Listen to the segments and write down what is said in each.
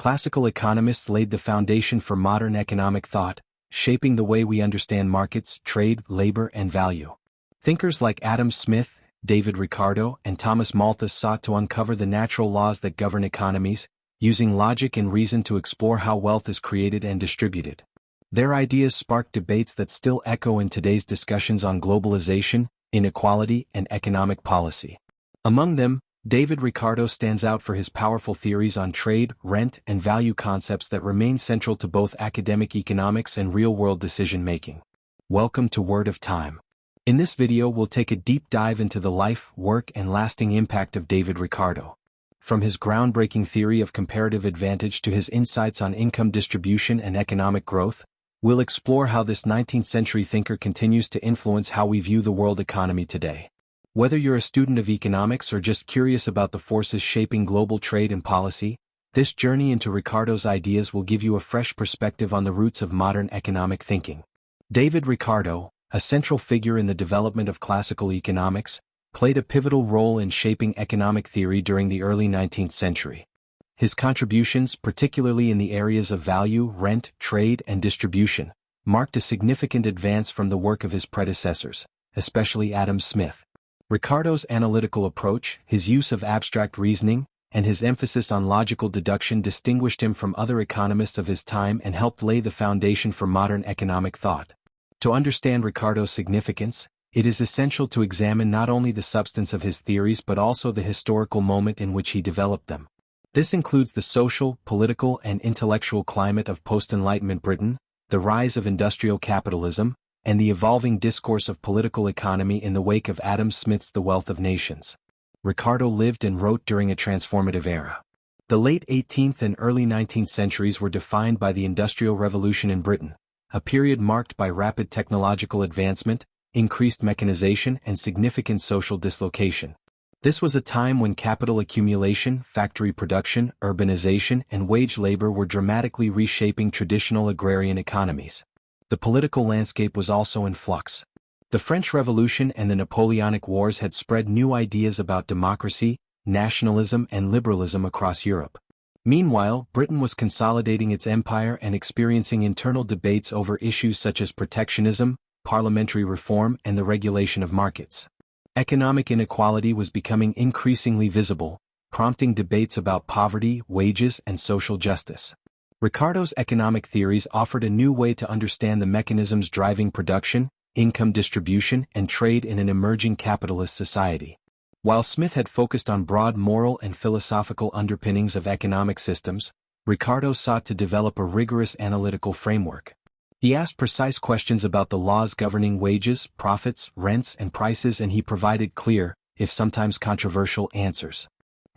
classical economists laid the foundation for modern economic thought, shaping the way we understand markets, trade, labor, and value. Thinkers like Adam Smith, David Ricardo, and Thomas Malthus sought to uncover the natural laws that govern economies, using logic and reason to explore how wealth is created and distributed. Their ideas sparked debates that still echo in today's discussions on globalization, inequality, and economic policy. Among them, David Ricardo stands out for his powerful theories on trade, rent, and value concepts that remain central to both academic economics and real-world decision-making. Welcome to Word of Time. In this video we'll take a deep dive into the life, work, and lasting impact of David Ricardo. From his groundbreaking theory of comparative advantage to his insights on income distribution and economic growth, we'll explore how this 19th-century thinker continues to influence how we view the world economy today. Whether you're a student of economics or just curious about the forces shaping global trade and policy, this journey into Ricardo's ideas will give you a fresh perspective on the roots of modern economic thinking. David Ricardo, a central figure in the development of classical economics, played a pivotal role in shaping economic theory during the early 19th century. His contributions, particularly in the areas of value, rent, trade, and distribution, marked a significant advance from the work of his predecessors, especially Adam Smith. Ricardo's analytical approach, his use of abstract reasoning, and his emphasis on logical deduction distinguished him from other economists of his time and helped lay the foundation for modern economic thought. To understand Ricardo's significance, it is essential to examine not only the substance of his theories but also the historical moment in which he developed them. This includes the social, political, and intellectual climate of post-Enlightenment Britain, the rise of industrial capitalism, and the evolving discourse of political economy in the wake of Adam Smith's The Wealth of Nations. Ricardo lived and wrote during a transformative era. The late 18th and early 19th centuries were defined by the Industrial Revolution in Britain, a period marked by rapid technological advancement, increased mechanization, and significant social dislocation. This was a time when capital accumulation, factory production, urbanization, and wage labor were dramatically reshaping traditional agrarian economies. The political landscape was also in flux. The French Revolution and the Napoleonic Wars had spread new ideas about democracy, nationalism, and liberalism across Europe. Meanwhile, Britain was consolidating its empire and experiencing internal debates over issues such as protectionism, parliamentary reform, and the regulation of markets. Economic inequality was becoming increasingly visible, prompting debates about poverty, wages, and social justice. Ricardo's economic theories offered a new way to understand the mechanisms driving production, income distribution, and trade in an emerging capitalist society. While Smith had focused on broad moral and philosophical underpinnings of economic systems, Ricardo sought to develop a rigorous analytical framework. He asked precise questions about the laws governing wages, profits, rents, and prices, and he provided clear, if sometimes controversial, answers.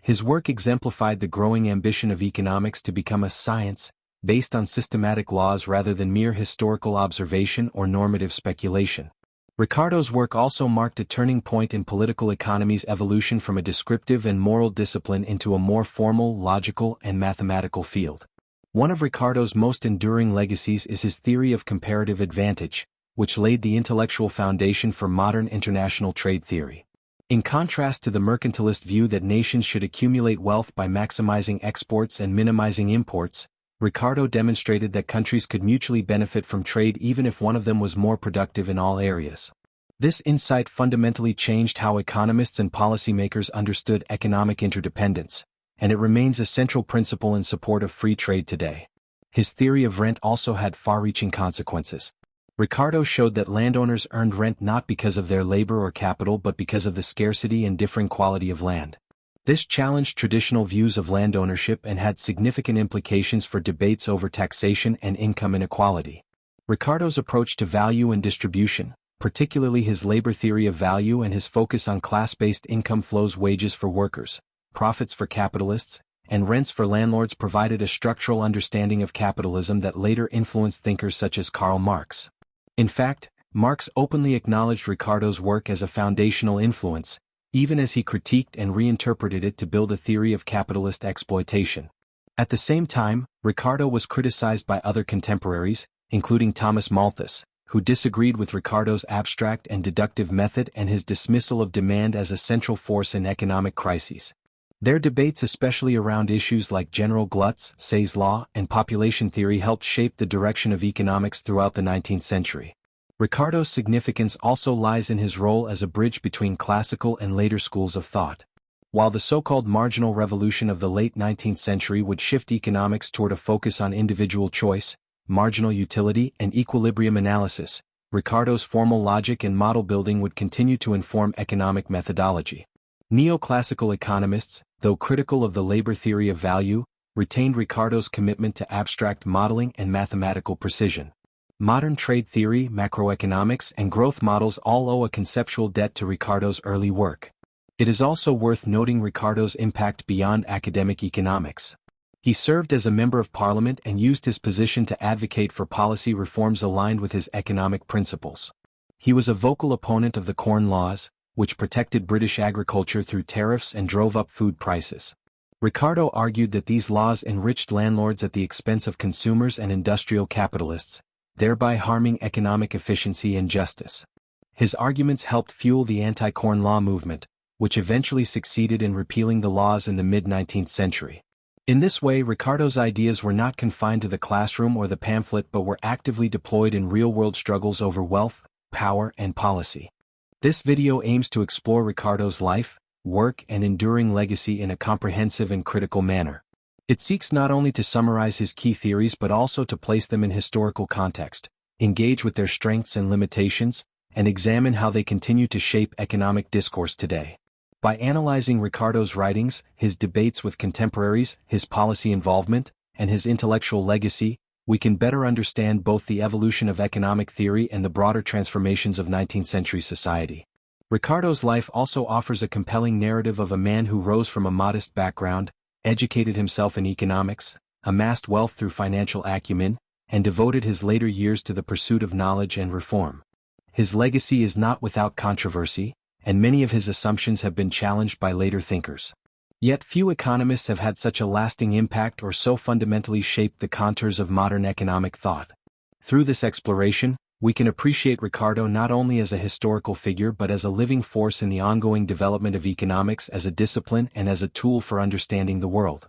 His work exemplified the growing ambition of economics to become a science, based on systematic laws rather than mere historical observation or normative speculation. Ricardo's work also marked a turning point in political economy's evolution from a descriptive and moral discipline into a more formal, logical, and mathematical field. One of Ricardo's most enduring legacies is his theory of comparative advantage, which laid the intellectual foundation for modern international trade theory. In contrast to the mercantilist view that nations should accumulate wealth by maximizing exports and minimizing imports, Ricardo demonstrated that countries could mutually benefit from trade even if one of them was more productive in all areas. This insight fundamentally changed how economists and policymakers understood economic interdependence, and it remains a central principle in support of free trade today. His theory of rent also had far-reaching consequences. Ricardo showed that landowners earned rent not because of their labor or capital but because of the scarcity and differing quality of land. This challenged traditional views of land ownership and had significant implications for debates over taxation and income inequality. Ricardo's approach to value and distribution, particularly his labor theory of value and his focus on class-based income flows, wages for workers, profits for capitalists, and rents for landlords, provided a structural understanding of capitalism that later influenced thinkers such as Karl Marx. In fact, Marx openly acknowledged Ricardo's work as a foundational influence, even as he critiqued and reinterpreted it to build a theory of capitalist exploitation. At the same time, Ricardo was criticized by other contemporaries, including Thomas Malthus, who disagreed with Ricardo's abstract and deductive method and his dismissal of demand as a central force in economic crises. Their debates, especially around issues like general gluts, Say's law, and population theory, helped shape the direction of economics throughout the 19th century. Ricardo's significance also lies in his role as a bridge between classical and later schools of thought. While the so-called marginal revolution of the late 19th century would shift economics toward a focus on individual choice, marginal utility, and equilibrium analysis, Ricardo's formal logic and model building would continue to inform economic methodology. Neoclassical economists, though critical of the labor theory of value, retained Ricardo's commitment to abstract modeling and mathematical precision. Modern trade theory, macroeconomics, and growth models all owe a conceptual debt to Ricardo's early work. It is also worth noting Ricardo's impact beyond academic economics. He served as a member of parliament and used his position to advocate for policy reforms aligned with his economic principles. He was a vocal opponent of the Corn Laws, which protected British agriculture through tariffs and drove up food prices. Ricardo argued that these laws enriched landlords at the expense of consumers and industrial capitalists, thereby harming economic efficiency and justice. His arguments helped fuel the anti-Corn Law movement, which eventually succeeded in repealing the laws in the mid-19th century. In this way, Ricardo's ideas were not confined to the classroom or the pamphlet but were actively deployed in real-world struggles over wealth, power, and policy. This video aims to explore Ricardo's life, work, and enduring legacy in a comprehensive and critical manner. It seeks not only to summarize his key theories but also to place them in historical context, engage with their strengths and limitations, and examine how they continue to shape economic discourse today. By analyzing Ricardo's writings, his debates with contemporaries, his policy involvement, and his intellectual legacy, we can better understand both the evolution of economic theory and the broader transformations of 19th-century society. Ricardo's life also offers a compelling narrative of a man who rose from a modest background, educated himself in economics, amassed wealth through financial acumen, and devoted his later years to the pursuit of knowledge and reform. His legacy is not without controversy, and many of his assumptions have been challenged by later thinkers. Yet few economists have had such a lasting impact or so fundamentally shaped the contours of modern economic thought. Through this exploration, we can appreciate Ricardo not only as a historical figure but as a living force in the ongoing development of economics as a discipline and as a tool for understanding the world.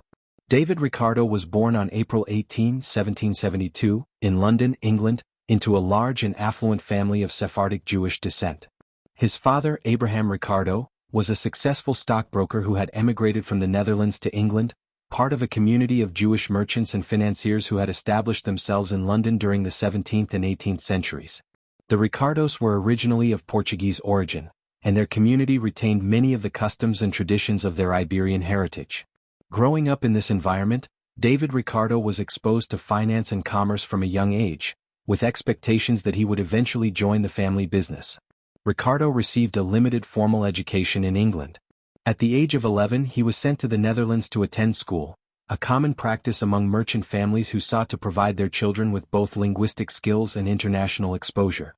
David Ricardo was born on April 18, 1772, in London, England, into a large and affluent family of Sephardic Jewish descent. His father, Abraham Ricardo, was a successful stockbroker who had emigrated from the Netherlands to England, part of a community of Jewish merchants and financiers who had established themselves in London during the 17th and 18th centuries. The Ricardos were originally of Portuguese origin, and their community retained many of the customs and traditions of their Iberian heritage. Growing up in this environment, David Ricardo was exposed to finance and commerce from a young age, with expectations that he would eventually join the family business. Ricardo received a limited formal education in England. At the age of 11 he was sent to the Netherlands to attend school, a common practice among merchant families who sought to provide their children with both linguistic skills and international exposure.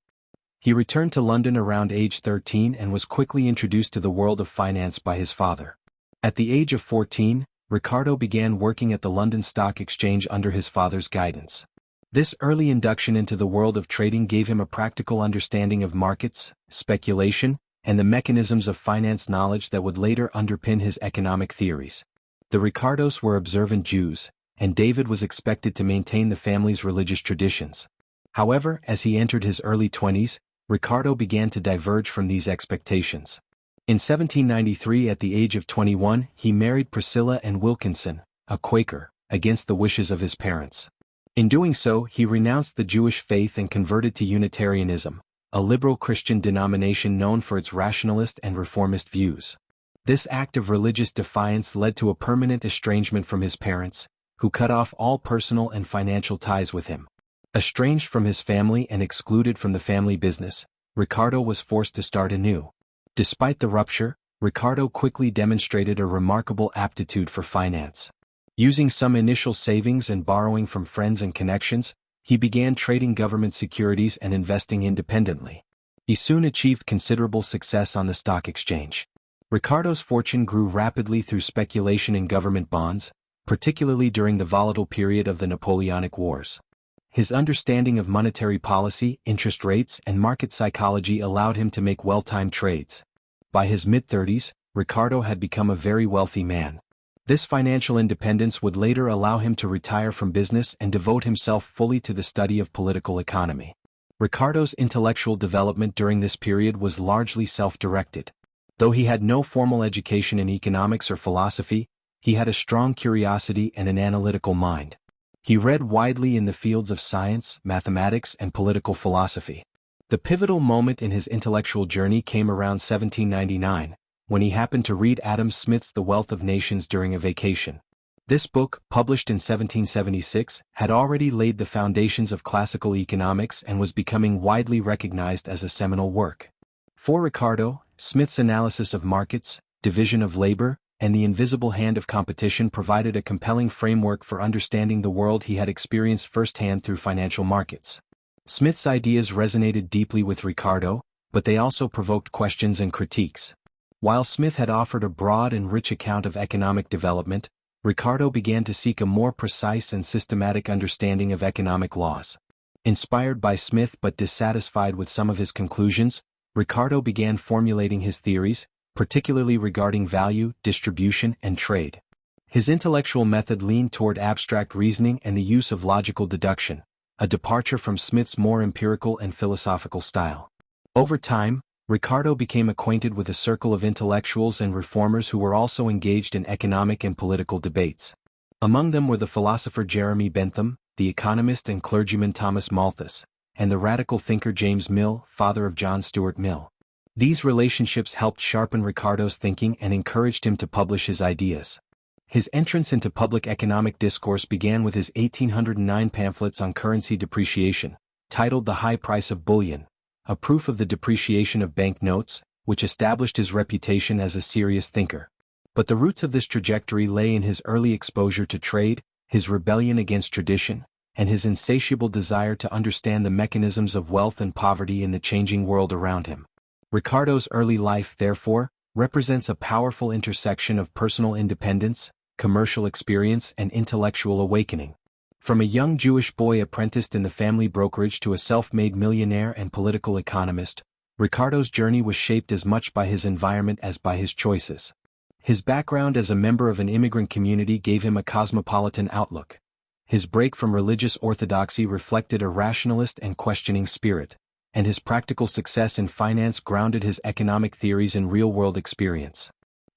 He returned to London around age 13 and was quickly introduced to the world of finance by his father. At the age of 14, Ricardo began working at the London Stock Exchange under his father's guidance. This early induction into the world of trading gave him a practical understanding of markets, speculation, and the mechanisms of finance knowledge that would later underpin his economic theories. The Ricardos were observant Jews, and David was expected to maintain the family's religious traditions. However, as he entered his early 20s, Ricardo began to diverge from these expectations. In 1793, at the age of 21, he married Priscilla and Wilkinson, a Quaker, against the wishes of his parents. In doing so, he renounced the Jewish faith and converted to Unitarianism, a liberal Christian denomination known for its rationalist and reformist views. This act of religious defiance led to a permanent estrangement from his parents, who cut off all personal and financial ties with him. Estranged from his family and excluded from the family business, Ricardo was forced to start anew. Despite the rupture, Ricardo quickly demonstrated a remarkable aptitude for finance. Using some initial savings and borrowing from friends and connections, he began trading government securities and investing independently. He soon achieved considerable success on the stock exchange. Ricardo's fortune grew rapidly through speculation in government bonds, particularly during the volatile period of the Napoleonic Wars. His understanding of monetary policy, interest rates, and market psychology allowed him to make well-timed trades. By his mid-30s, Ricardo had become a very wealthy man. This financial independence would later allow him to retire from business and devote himself fully to the study of political economy. Ricardo's intellectual development during this period was largely self-directed. Though he had no formal education in economics or philosophy, he had a strong curiosity and an analytical mind. He read widely in the fields of science, mathematics, and political philosophy. The pivotal moment in his intellectual journey came around 1799, when he happened to read Adam Smith's The Wealth of Nations during a vacation. This book, published in 1776, had already laid the foundations of classical economics and was becoming widely recognized as a seminal work. For Ricardo, Smith's analysis of markets, division of labor, and the invisible hand of competition provided a compelling framework for understanding the world he had experienced firsthand through financial markets. Smith's ideas resonated deeply with Ricardo, but they also provoked questions and critiques. While Smith had offered a broad and rich account of economic development, Ricardo began to seek a more precise and systematic understanding of economic laws. Inspired by Smith but dissatisfied with some of his conclusions, Ricardo began formulating his theories, particularly regarding value, distribution, and trade. His intellectual method leaned toward abstract reasoning and the use of logical deduction, a departure from Smith's more empirical and philosophical style. Over time, Ricardo became acquainted with a circle of intellectuals and reformers who were also engaged in economic and political debates. Among them were the philosopher Jeremy Bentham, the economist and clergyman Thomas Malthus, and the radical thinker James Mill, father of John Stuart Mill. These relationships helped sharpen Ricardo's thinking and encouraged him to publish his ideas. His entrance into public economic discourse began with his 1809 pamphlets on currency depreciation, titled The High Price of Bullion, a proof of the depreciation of bank notes, which established his reputation as a serious thinker. But the roots of this trajectory lay in his early exposure to trade, his rebellion against tradition, and his insatiable desire to understand the mechanisms of wealth and poverty in the changing world around him. Ricardo's early life, therefore, represents a powerful intersection of personal independence, commercial experience, and intellectual awakening. From a young Jewish boy apprenticed in the family brokerage to a self-made millionaire and political economist, Ricardo's journey was shaped as much by his environment as by his choices. His background as a member of an immigrant community gave him a cosmopolitan outlook. His break from religious orthodoxy reflected a rationalist and questioning spirit, and his practical success in finance grounded his economic theories in real-world experience.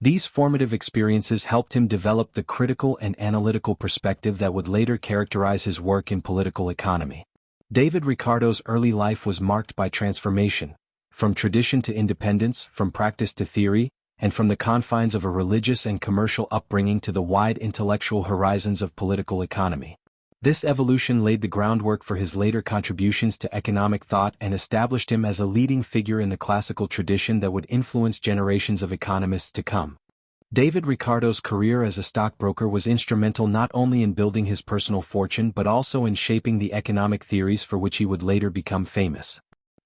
These formative experiences helped him develop the critical and analytical perspective that would later characterize his work in political economy. David Ricardo's early life was marked by transformation, from tradition to independence, from practice to theory, and from the confines of a religious and commercial upbringing to the wide intellectual horizons of political economy. This evolution laid the groundwork for his later contributions to economic thought and established him as a leading figure in the classical tradition that would influence generations of economists to come. David Ricardo's career as a stockbroker was instrumental not only in building his personal fortune but also in shaping the economic theories for which he would later become famous.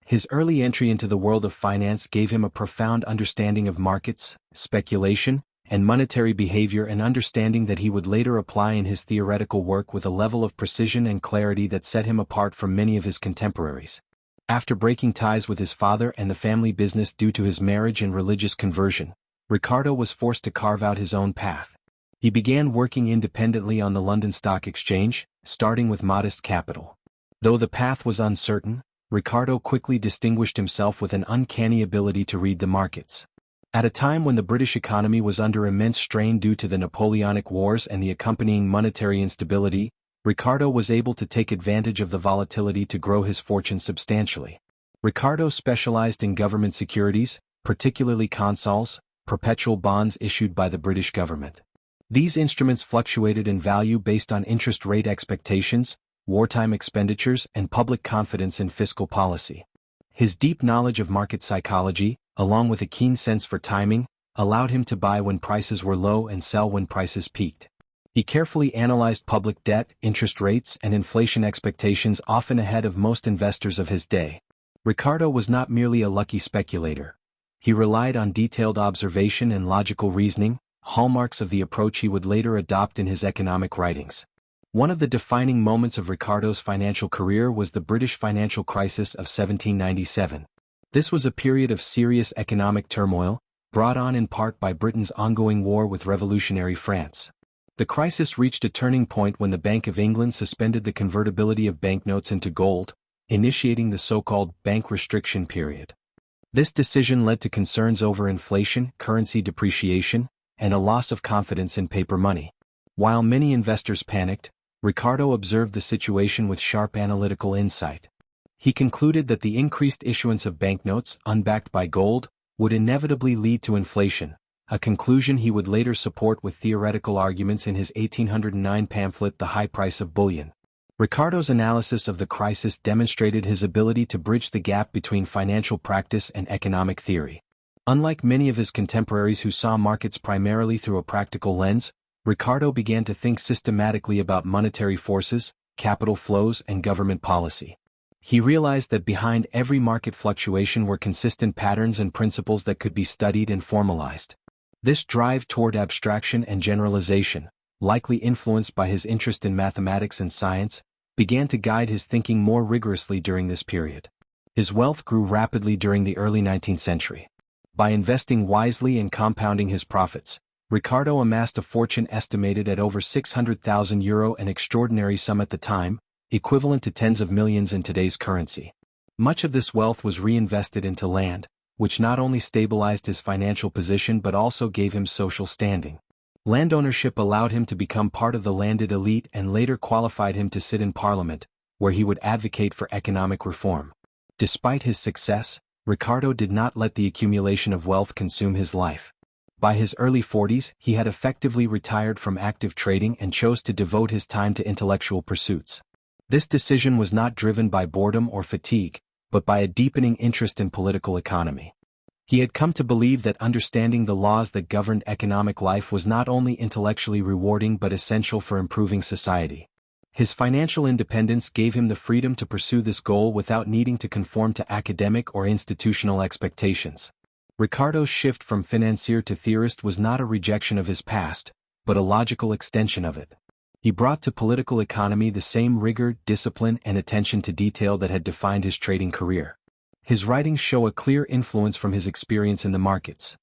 His early entry into the world of finance gave him a profound understanding of markets, speculation, and monetary behavior, an understanding that he would later apply in his theoretical work with a level of precision and clarity that set him apart from many of his contemporaries. After breaking ties with his father and the family business due to his marriage and religious conversion, Ricardo was forced to carve out his own path. He began working independently on the London Stock Exchange, starting with modest capital. Though the path was uncertain, Ricardo quickly distinguished himself with an uncanny ability to read the markets. At a time when the British economy was under immense strain due to the Napoleonic Wars and the accompanying monetary instability, Ricardo was able to take advantage of the volatility to grow his fortune substantially. Ricardo specialized in government securities, particularly consols, perpetual bonds issued by the British government. These instruments fluctuated in value based on interest rate expectations, wartime expenditures, and public confidence in fiscal policy. His deep knowledge of market psychology, along with a keen sense for timing, allowed him to buy when prices were low and sell when prices peaked. He carefully analyzed public debt, interest rates, and inflation expectations, often ahead of most investors of his day. Ricardo was not merely a lucky speculator. He relied on detailed observation and logical reasoning, hallmarks of the approach he would later adopt in his economic writings. One of the defining moments of Ricardo's financial career was the British financial crisis of 1797. This was a period of serious economic turmoil, brought on in part by Britain's ongoing war with revolutionary France. The crisis reached a turning point when the Bank of England suspended the convertibility of banknotes into gold, initiating the so-called bank restriction period. This decision led to concerns over inflation, currency depreciation, and a loss of confidence in paper money. While many investors panicked, Ricardo observed the situation with sharp analytical insight. He concluded that the increased issuance of banknotes, unbacked by gold, would inevitably lead to inflation, a conclusion he would later support with theoretical arguments in his 1809 pamphlet The High Price of Bullion. Ricardo's analysis of the crisis demonstrated his ability to bridge the gap between financial practice and economic theory. Unlike many of his contemporaries who saw markets primarily through a practical lens, Ricardo began to think systematically about monetary forces, capital flows, and government policy. He realized that behind every market fluctuation were consistent patterns and principles that could be studied and formalized. This drive toward abstraction and generalization, likely influenced by his interest in mathematics and science, began to guide his thinking more rigorously during this period. His wealth grew rapidly during the early 19th century. By investing wisely and compounding his profits, Ricardo amassed a fortune estimated at over €600,000, an extraordinary sum at the time, equivalent to tens of millions in today's currency. Much of this wealth was reinvested into land, which not only stabilized his financial position but also gave him social standing. Land ownership allowed him to become part of the landed elite and later qualified him to sit in Parliament, where he would advocate for economic reform. Despite his success, Ricardo did not let the accumulation of wealth consume his life. By his early 40s, he had effectively retired from active trading and chose to devote his time to intellectual pursuits. This decision was not driven by boredom or fatigue, but by a deepening interest in political economy. He had come to believe that understanding the laws that governed economic life was not only intellectually rewarding but essential for improving society. His financial independence gave him the freedom to pursue this goal without needing to conform to academic or institutional expectations. Ricardo's shift from financier to theorist was not a rejection of his past, but a logical extension of it. He brought to political economy the same rigor, discipline, and attention to detail that had defined his trading career. His writings show a clear influence from his experience in the markets.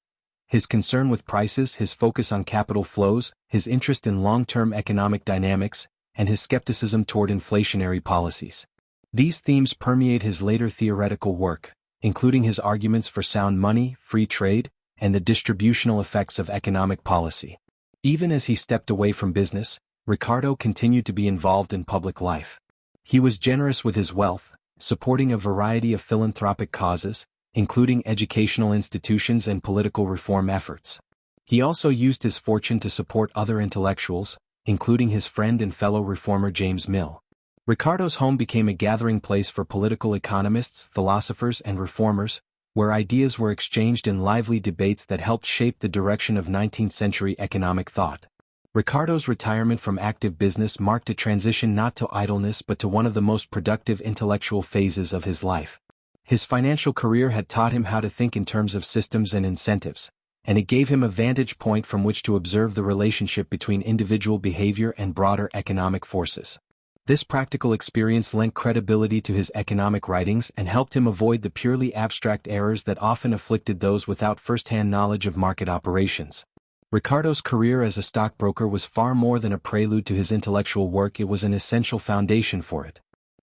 His concern with prices, his focus on capital flows, his interest in long-term economic dynamics, and his skepticism toward inflationary policies. These themes permeate his later theoretical work, including his arguments for sound money, free trade, and the distributional effects of economic policy. Even as he stepped away from business, Ricardo continued to be involved in public life. He was generous with his wealth, supporting a variety of philanthropic causes, including educational institutions and political reform efforts. He also used his fortune to support other intellectuals, including his friend and fellow reformer James Mill. Ricardo's home became a gathering place for political economists, philosophers, and reformers, where ideas were exchanged in lively debates that helped shape the direction of 19th-century economic thought. Ricardo's retirement from active business marked a transition not to idleness but to one of the most productive intellectual phases of his life. His financial career had taught him how to think in terms of systems and incentives, and it gave him a vantage point from which to observe the relationship between individual behavior and broader economic forces. This practical experience lent credibility to his economic writings and helped him avoid the purely abstract errors that often afflicted those without first-hand knowledge of market operations. Ricardo's career as a stockbroker was far more than a prelude to his intellectual work, it was an essential foundation for it.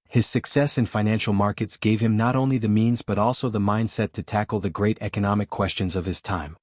His success in financial markets gave him not only the means but also the mindset to tackle the great economic questions of his time.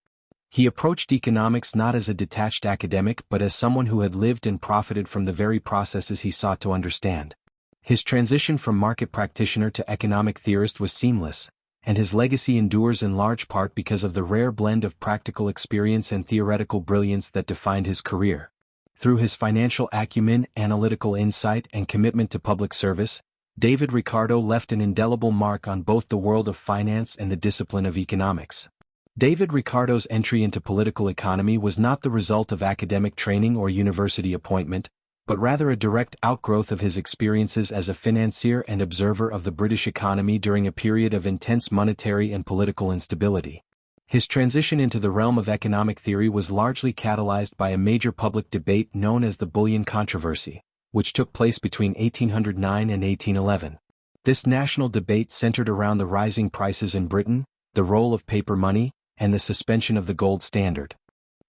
He approached economics not as a detached academic but as someone who had lived and profited from the very processes he sought to understand. His transition from market practitioner to economic theorist was seamless, and his legacy endures in large part because of the rare blend of practical experience and theoretical brilliance that defined his career. Through his financial acumen, analytical insight, and commitment to public service, David Ricardo left an indelible mark on both the world of finance and the discipline of economics. David Ricardo's entry into political economy was not the result of academic training or university appointment, but rather a direct outgrowth of his experiences as a financier and observer of the British economy during a period of intense monetary and political instability. His transition into the realm of economic theory was largely catalyzed by a major public debate known as the Bullion Controversy, which took place between 1809 and 1811. This national debate centered around the rising prices in Britain, the role of paper money, and the suspension of the gold standard.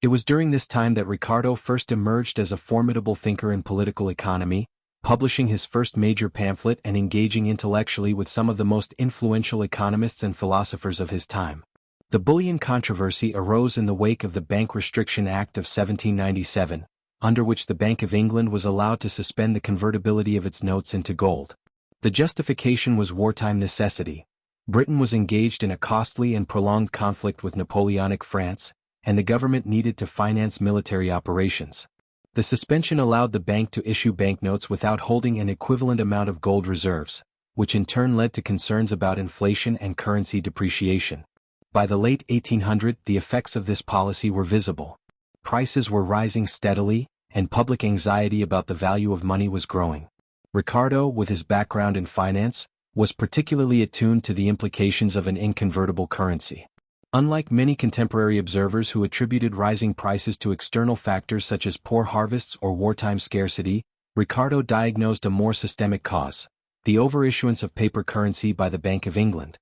It was during this time that Ricardo first emerged as a formidable thinker in political economy, publishing his first major pamphlet and engaging intellectually with some of the most influential economists and philosophers of his time. The bullion controversy arose in the wake of the Bank Restriction Act of 1797, under which the Bank of England was allowed to suspend the convertibility of its notes into gold. The justification was wartime necessity. Britain was engaged in a costly and prolonged conflict with Napoleonic France, and the government needed to finance military operations. The suspension allowed the bank to issue banknotes without holding an equivalent amount of gold reserves, which in turn led to concerns about inflation and currency depreciation. By the late 1800s, the effects of this policy were visible. Prices were rising steadily, and public anxiety about the value of money was growing. Ricardo, with his background in finance, was particularly attuned to the implications of an inconvertible currency. Unlike many contemporary observers who attributed rising prices to external factors such as poor harvests or wartime scarcity, Ricardo diagnosed a more systemic cause: the overissuance of paper currency by the Bank of England.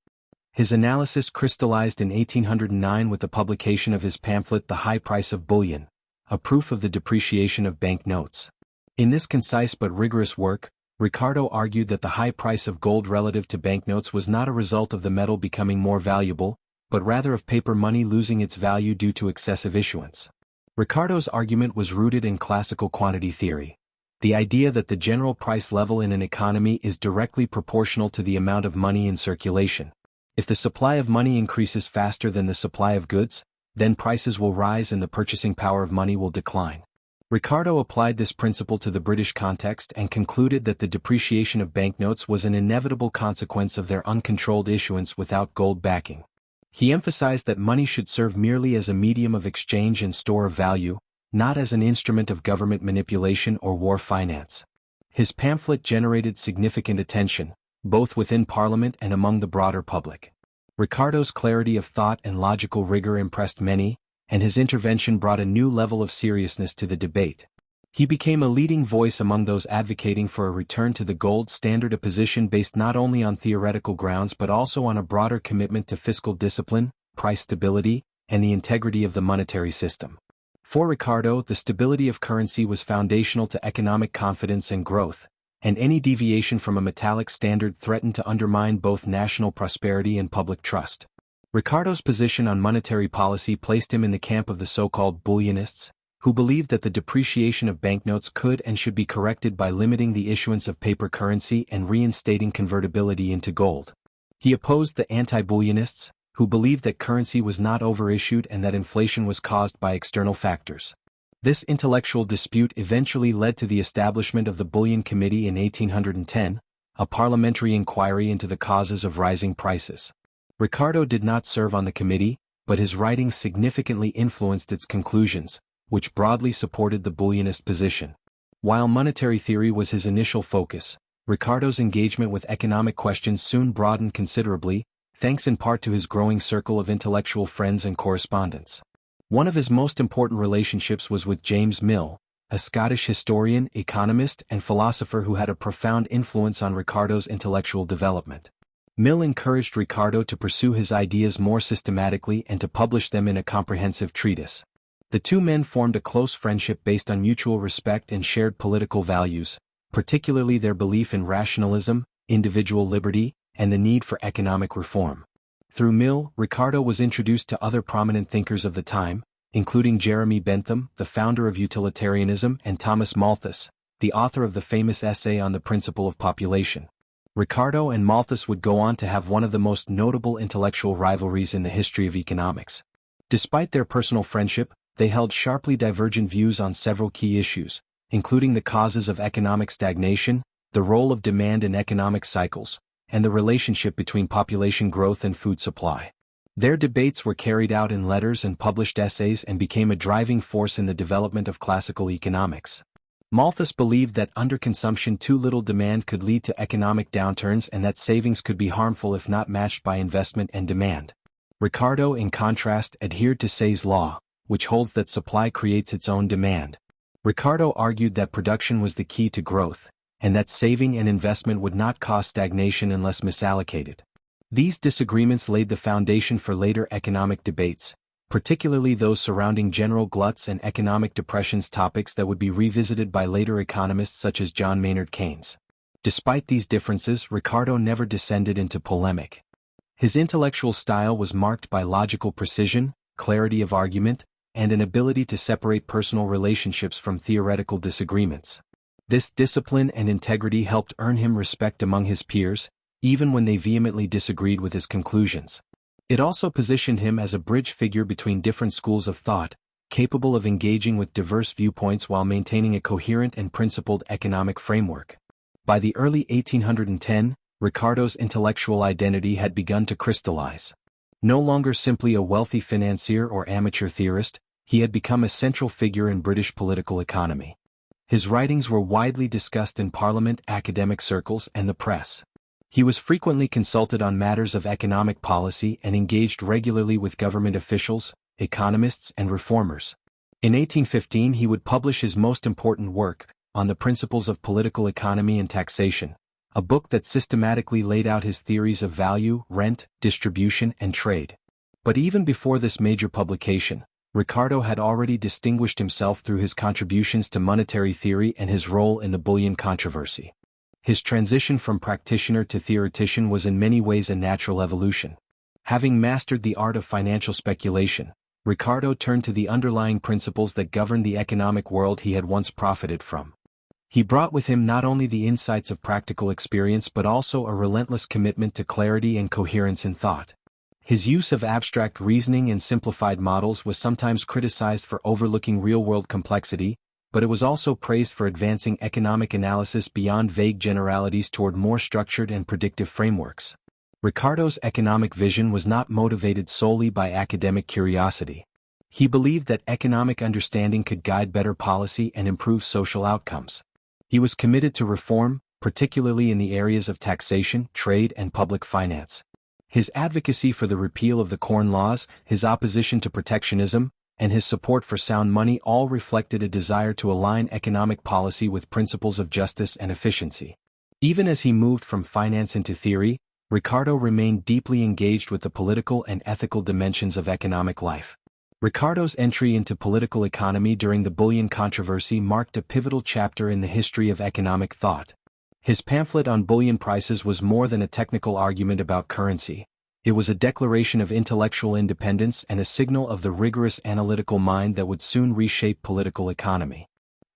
His analysis crystallized in 1809 with the publication of his pamphlet The High Price of Bullion, a proof of the depreciation of bank notes. In this concise but rigorous work, Ricardo argued that the high price of gold relative to banknotes was not a result of the metal becoming more valuable, but rather of paper money losing its value due to excessive issuance. Ricardo's argument was rooted in classical quantity theory, the idea that the general price level in an economy is directly proportional to the amount of money in circulation. If the supply of money increases faster than the supply of goods, then prices will rise and the purchasing power of money will decline. Ricardo applied this principle to the British context and concluded that the depreciation of banknotes was an inevitable consequence of their uncontrolled issuance without gold backing. He emphasized that money should serve merely as a medium of exchange and store of value, not as an instrument of government manipulation or war finance. His pamphlet generated significant attention, both within Parliament and among the broader public. Ricardo's clarity of thought and logical rigor impressed many, and his intervention brought a new level of seriousness to the debate. He became a leading voice among those advocating for a return to the gold standard, a position based not only on theoretical grounds but also on a broader commitment to fiscal discipline, price stability, and the integrity of the monetary system. For Ricardo, the stability of currency was foundational to economic confidence and growth, and any deviation from a metallic standard threatened to undermine both national prosperity and public trust. Ricardo's position on monetary policy placed him in the camp of the so-called bullionists, who believed that the depreciation of banknotes could and should be corrected by limiting the issuance of paper currency and reinstating convertibility into gold. He opposed the anti-bullionists, who believed that currency was not overissued and that inflation was caused by external factors. This intellectual dispute eventually led to the establishment of the Bullion Committee in 1810, a parliamentary inquiry into the causes of rising prices. Ricardo did not serve on the committee, but his writings significantly influenced its conclusions, which broadly supported the bullionist position. While monetary theory was his initial focus, Ricardo's engagement with economic questions soon broadened considerably, thanks in part to his growing circle of intellectual friends and correspondents. One of his most important relationships was with James Mill, a Scottish historian, economist, and philosopher who had a profound influence on Ricardo's intellectual development. Mill encouraged Ricardo to pursue his ideas more systematically and to publish them in a comprehensive treatise. The two men formed a close friendship based on mutual respect and shared political values, particularly their belief in rationalism, individual liberty, and the need for economic reform. Through Mill, Ricardo was introduced to other prominent thinkers of the time, including Jeremy Bentham, the founder of utilitarianism, and Thomas Malthus, the author of the famous essay on the principle of population. Ricardo and Malthus would go on to have one of the most notable intellectual rivalries in the history of economics. Despite their personal friendship, they held sharply divergent views on several key issues, including the causes of economic stagnation, the role of demand in economic cycles, and the relationship between population growth and food supply. Their debates were carried out in letters and published essays and became a driving force in the development of classical economics. Malthus believed that underconsumption, too little demand, could lead to economic downturns and that savings could be harmful if not matched by investment and demand. Ricardo, in contrast, adhered to Say's law, which holds that supply creates its own demand. Ricardo argued that production was the key to growth, and that saving and investment would not cause stagnation unless misallocated. These disagreements laid the foundation for later economic debates, particularly those surrounding General Glut's and economic depressions, topics that would be revisited by later economists such as John Maynard Keynes. Despite these differences, Ricardo never descended into polemic. His intellectual style was marked by logical precision, clarity of argument, and an ability to separate personal relationships from theoretical disagreements. This discipline and integrity helped earn him respect among his peers, even when they vehemently disagreed with his conclusions. It also positioned him as a bridge figure between different schools of thought, capable of engaging with diverse viewpoints while maintaining a coherent and principled economic framework. By the early 1810s, Ricardo's intellectual identity had begun to crystallize. No longer simply a wealthy financier or amateur theorist, he had become a central figure in British political economy. His writings were widely discussed in Parliament, academic circles, and the press. He was frequently consulted on matters of economic policy and engaged regularly with government officials, economists, and reformers. In 1815 he would publish his most important work, On the Principles of Political Economy and Taxation, a book that systematically laid out his theories of value, rent, distribution, and trade. But even before this major publication, Ricardo had already distinguished himself through his contributions to monetary theory and his role in the bullion controversy. His transition from practitioner to theoretician was in many ways a natural evolution. Having mastered the art of financial speculation, Ricardo turned to the underlying principles that governed the economic world he had once profited from. He brought with him not only the insights of practical experience but also a relentless commitment to clarity and coherence in thought. His use of abstract reasoning and simplified models was sometimes criticized for overlooking real-world complexity, but it was also praised for advancing economic analysis beyond vague generalities toward more structured and predictive frameworks. Ricardo's economic vision was not motivated solely by academic curiosity. He believed that economic understanding could guide better policy and improve social outcomes. He was committed to reform, particularly in the areas of taxation, trade, and public finance. His advocacy for the repeal of the Corn Laws, his opposition to protectionism, and his support for sound money all reflected a desire to align economic policy with principles of justice and efficiency. Even as he moved from finance into theory, Ricardo remained deeply engaged with the political and ethical dimensions of economic life. Ricardo's entry into political economy during the bullion controversy marked a pivotal chapter in the history of economic thought. His pamphlet on bullion prices was more than a technical argument about currency. It was a declaration of intellectual independence and a signal of the rigorous analytical mind that would soon reshape political economy.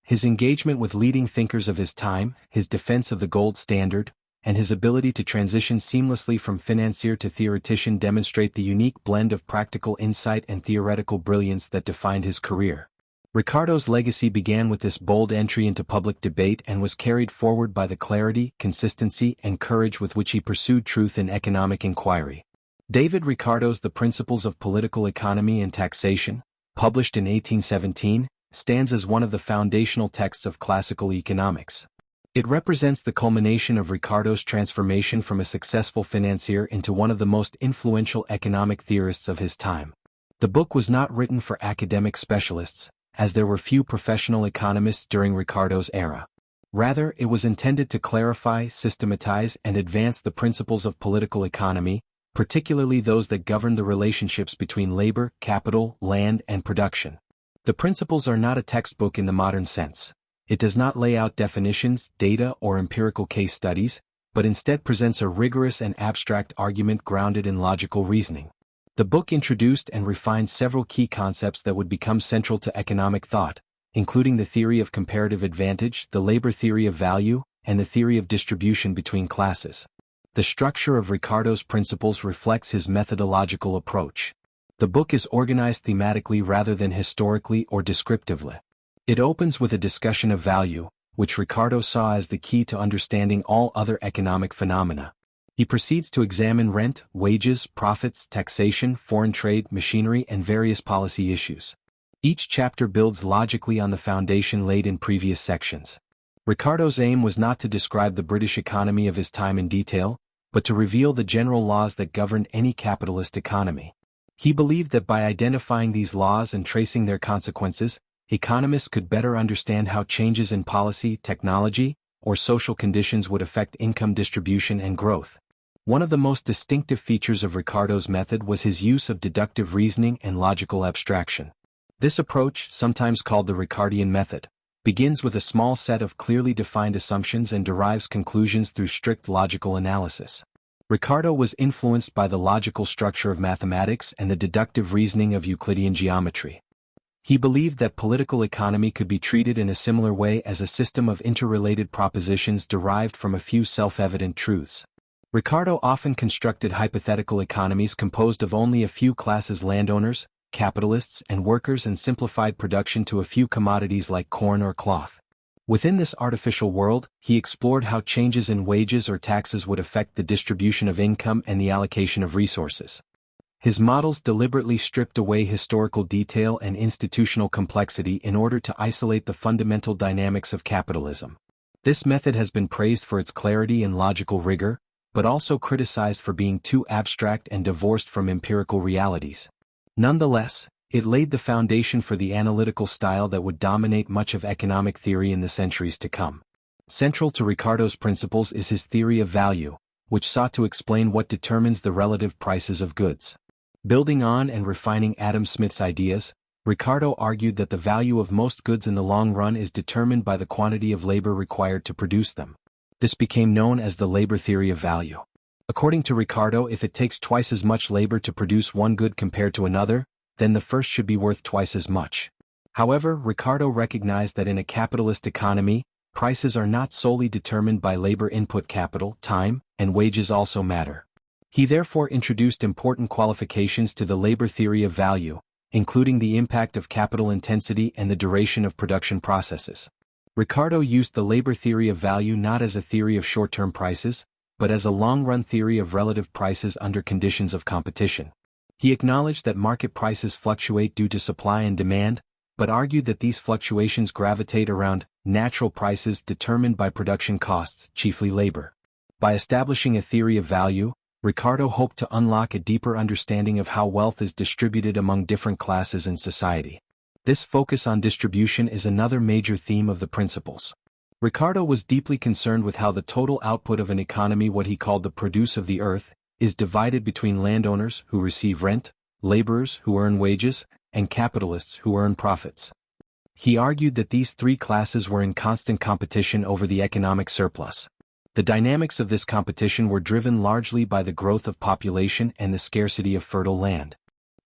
His engagement with leading thinkers of his time, his defense of the gold standard, and his ability to transition seamlessly from financier to theoretician demonstrate the unique blend of practical insight and theoretical brilliance that defined his career. Ricardo's legacy began with this bold entry into public debate and was carried forward by the clarity, consistency, and courage with which he pursued truth in economic inquiry. David Ricardo's The Principles of Political Economy and Taxation, published in 1817, stands as one of the foundational texts of classical economics. It represents the culmination of Ricardo's transformation from a successful financier into one of the most influential economic theorists of his time. The book was not written for academic specialists, as there were few professional economists during Ricardo's era. Rather, it was intended to clarify, systematize, and advance the principles of political economy, particularly those that govern the relationships between labor, capital, land, and production. The principles are not a textbook in the modern sense. It does not lay out definitions, data, or empirical case studies, but instead presents a rigorous and abstract argument grounded in logical reasoning. The book introduced and refined several key concepts that would become central to economic thought, including the theory of comparative advantage, the labor theory of value, and the theory of distribution between classes. The structure of Ricardo's principles reflects his methodological approach. The book is organized thematically rather than historically or descriptively. It opens with a discussion of value, which Ricardo saw as the key to understanding all other economic phenomena. He proceeds to examine rent, wages, profits, taxation, foreign trade, machinery, and various policy issues. Each chapter builds logically on the foundation laid in previous sections. Ricardo's aim was not to describe the British economy of his time in detail, but to reveal the general laws that governed any capitalist economy. He believed that by identifying these laws and tracing their consequences, economists could better understand how changes in policy, technology, or social conditions would affect income distribution and growth. One of the most distinctive features of Ricardo's method was his use of deductive reasoning and logical abstraction. This approach, sometimes called the Ricardian method, begins with a small set of clearly defined assumptions and derives conclusions through strict logical analysis. Ricardo was influenced by the logical structure of mathematics and the deductive reasoning of Euclidean geometry. He believed that political economy could be treated in a similar way as a system of interrelated propositions derived from a few self-evident truths. Ricardo often constructed hypothetical economies composed of only a few classes: landowners, capitalists, and workers, and simplified production to a few commodities like corn or cloth. Within this artificial world, he explored how changes in wages or taxes would affect the distribution of income and the allocation of resources. His models deliberately stripped away historical detail and institutional complexity in order to isolate the fundamental dynamics of capitalism. This method has been praised for its clarity and logical rigor, but also criticized for being too abstract and divorced from empirical realities. Nonetheless, it laid the foundation for the analytical style that would dominate much of economic theory in the centuries to come. Central to Ricardo's principles is his theory of value, which sought to explain what determines the relative prices of goods. Building on and refining Adam Smith's ideas, Ricardo argued that the value of most goods in the long run is determined by the quantity of labor required to produce them. This became known as the labor theory of value. According to Ricardo, if it takes twice as much labor to produce one good compared to another, then the first should be worth twice as much. However, Ricardo recognized that in a capitalist economy, prices are not solely determined by labor input capital, time, and wages also matter. He therefore introduced important qualifications to the labor theory of value, including the impact of capital intensity and the duration of production processes. Ricardo used the labor theory of value not as a theory of short-term prices, but as a long-run theory of relative prices under conditions of competition. He acknowledged that market prices fluctuate due to supply and demand, but argued that these fluctuations gravitate around natural prices determined by production costs, chiefly labor. By establishing a theory of value, Ricardo hoped to unlock a deeper understanding of how wealth is distributed among different classes in society. This focus on distribution is another major theme of the principles. Ricardo was deeply concerned with how the total output of an economy, what he called the produce of the earth, is divided between landowners who receive rent, laborers who earn wages, and capitalists who earn profits. He argued that these three classes were in constant competition over the economic surplus. The dynamics of this competition were driven largely by the growth of population and the scarcity of fertile land.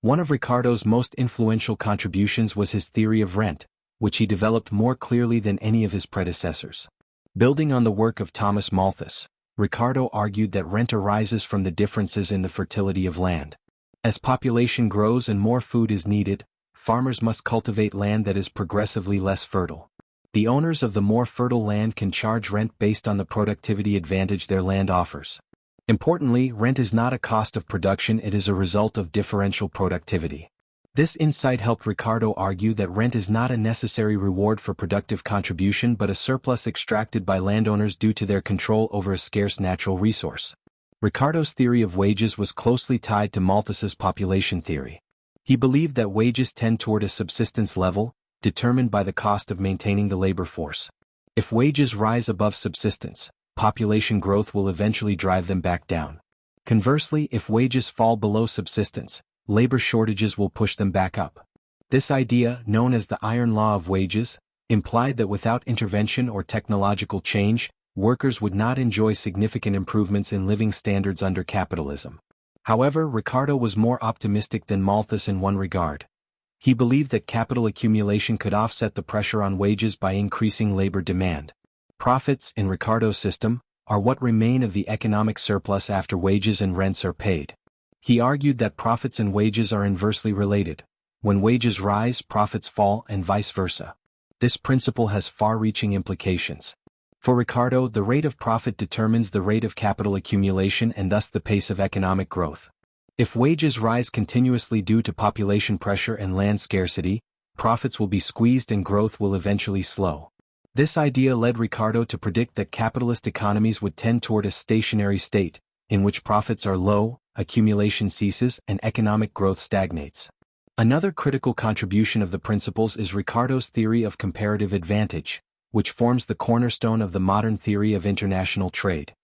One of Ricardo's most influential contributions was his theory of rent, which he developed more clearly than any of his predecessors. Building on the work of Thomas Malthus, Ricardo argued that rent arises from the differences in the fertility of land. As population grows and more food is needed, farmers must cultivate land that is progressively less fertile. The owners of the more fertile land can charge rent based on the productivity advantage their land offers. Importantly, rent is not a cost of production, it is a result of differential productivity. This insight helped Ricardo argue that rent is not a necessary reward for productive contribution but a surplus extracted by landowners due to their control over a scarce natural resource. Ricardo's theory of wages was closely tied to Malthus's population theory. He believed that wages tend toward a subsistence level, determined by the cost of maintaining the labor force. If wages rise above subsistence, population growth will eventually drive them back down. Conversely, if wages fall below subsistence, labor shortages will push them back up. This idea, known as the iron law of wages, implied that without intervention or technological change, workers would not enjoy significant improvements in living standards under capitalism. However, Ricardo was more optimistic than Malthus in one regard. He believed that capital accumulation could offset the pressure on wages by increasing labor demand. Profits, in Ricardo's system, are what remain of the economic surplus after wages and rents are paid. He argued that profits and wages are inversely related. When wages rise, profits fall, and vice versa. This principle has far-reaching implications. For Ricardo, the rate of profit determines the rate of capital accumulation and thus the pace of economic growth. If wages rise continuously due to population pressure and land scarcity, profits will be squeezed and growth will eventually slow. This idea led Ricardo to predict that capitalist economies would tend toward a stationary state, in which profits are low, accumulation ceases, and economic growth stagnates. Another critical contribution of the principles is Ricardo's theory of comparative advantage, which forms the cornerstone of the modern theory of international trade.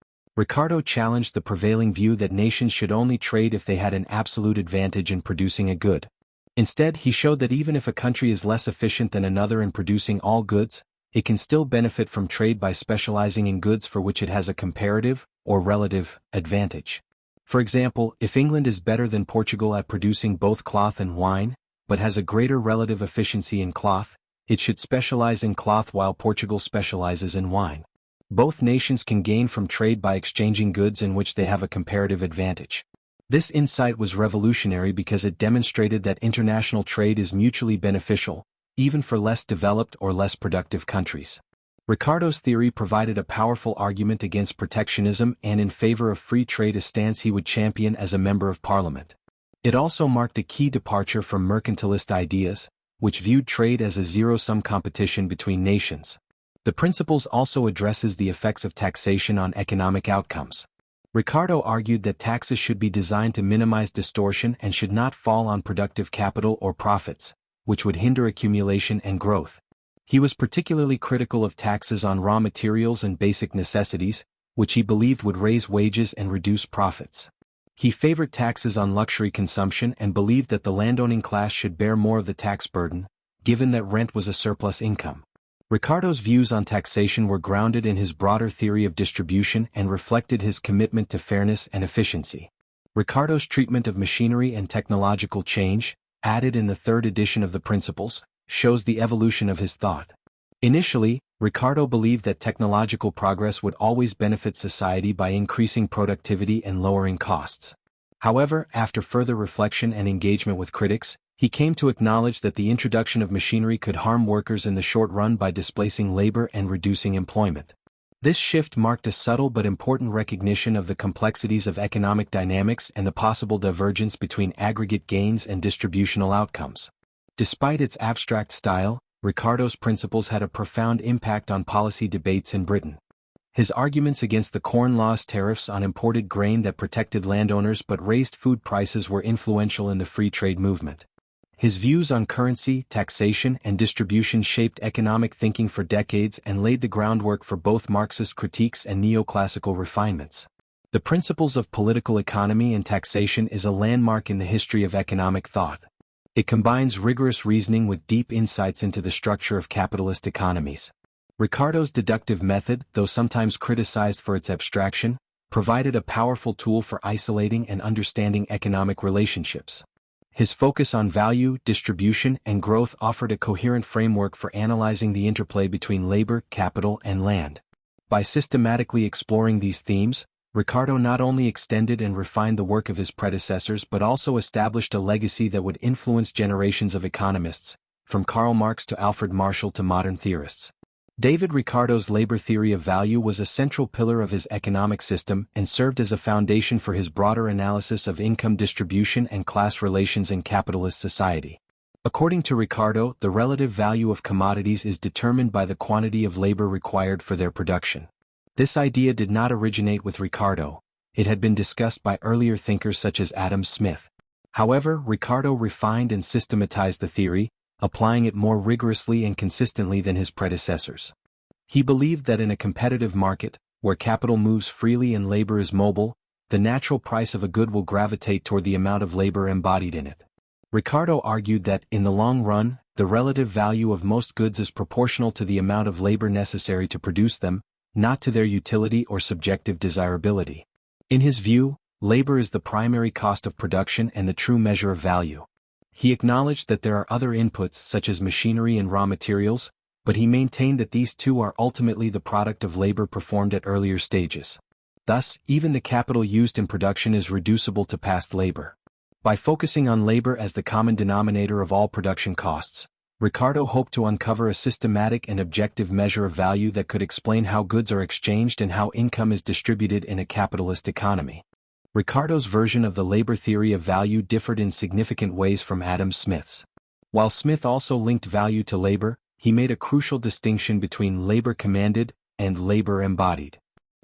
Ricardo challenged the prevailing view that nations should only trade if they had an absolute advantage in producing a good. Instead, he showed that even if a country is less efficient than another in producing all goods, it can still benefit from trade by specializing in goods for which it has a comparative, or relative, advantage. For example, if England is better than Portugal at producing both cloth and wine, but has a greater relative efficiency in cloth, it should specialize in cloth while Portugal specializes in wine. Both nations can gain from trade by exchanging goods in which they have a comparative advantage. This insight was revolutionary because it demonstrated that international trade is mutually beneficial, even for less developed or less productive countries. Ricardo's theory provided a powerful argument against protectionism and in favor of free trade, a stance he would champion as a member of parliament. It also marked a key departure from mercantilist ideas, which viewed trade as a zero-sum competition between nations. The principles also addresses the effects of taxation on economic outcomes. Ricardo argued that taxes should be designed to minimize distortion and should not fall on productive capital or profits, which would hinder accumulation and growth. He was particularly critical of taxes on raw materials and basic necessities, which he believed would raise wages and reduce profits. He favored taxes on luxury consumption and believed that the landowning class should bear more of the tax burden, given that rent was a surplus income. Ricardo's views on taxation were grounded in his broader theory of distribution and reflected his commitment to fairness and efficiency. Ricardo's treatment of machinery and technological change, added in the third edition of the Principles, shows the evolution of his thought. Initially, Ricardo believed that technological progress would always benefit society by increasing productivity and lowering costs. However, after further reflection and engagement with critics, he came to acknowledge that the introduction of machinery could harm workers in the short run by displacing labor and reducing employment. This shift marked a subtle but important recognition of the complexities of economic dynamics and the possible divergence between aggregate gains and distributional outcomes. Despite its abstract style, Ricardo's principles had a profound impact on policy debates in Britain. His arguments against the Corn Laws tariffs on imported grain that protected landowners but raised food prices were influential in the free trade movement. His views on currency, taxation, and distribution shaped economic thinking for decades and laid the groundwork for both Marxist critiques and neoclassical refinements. The Principles of Political Economy and Taxation is a landmark in the history of economic thought. It combines rigorous reasoning with deep insights into the structure of capitalist economies. Ricardo's deductive method, though sometimes criticized for its abstraction, provided a powerful tool for isolating and understanding economic relationships. His focus on value, distribution, and growth offered a coherent framework for analyzing the interplay between labor, capital, and land. By systematically exploring these themes, Ricardo not only extended and refined the work of his predecessors but also established a legacy that would influence generations of economists, from Karl Marx to Alfred Marshall to modern theorists. David Ricardo's labor theory of value was a central pillar of his economic system and served as a foundation for his broader analysis of income distribution and class relations in capitalist society. According to Ricardo, the relative value of commodities is determined by the quantity of labor required for their production. This idea did not originate with Ricardo. It had been discussed by earlier thinkers such as Adam Smith. However, Ricardo refined and systematized the theory, applying it more rigorously and consistently than his predecessors. He believed that in a competitive market, where capital moves freely and labor is mobile, the natural price of a good will gravitate toward the amount of labor embodied in it. Ricardo argued that, in the long run, the relative value of most goods is proportional to the amount of labor necessary to produce them, not to their utility or subjective desirability. In his view, labor is the primary cost of production and the true measure of value. He acknowledged that there are other inputs such as machinery and raw materials, but he maintained that these too are ultimately the product of labor performed at earlier stages. Thus, even the capital used in production is reducible to past labor. By focusing on labor as the common denominator of all production costs, Ricardo hoped to uncover a systematic and objective measure of value that could explain how goods are exchanged and how income is distributed in a capitalist economy. Ricardo's version of the labor theory of value differed in significant ways from Adam Smith's. While Smith also linked value to labor, he made a crucial distinction between labor commanded and labor embodied.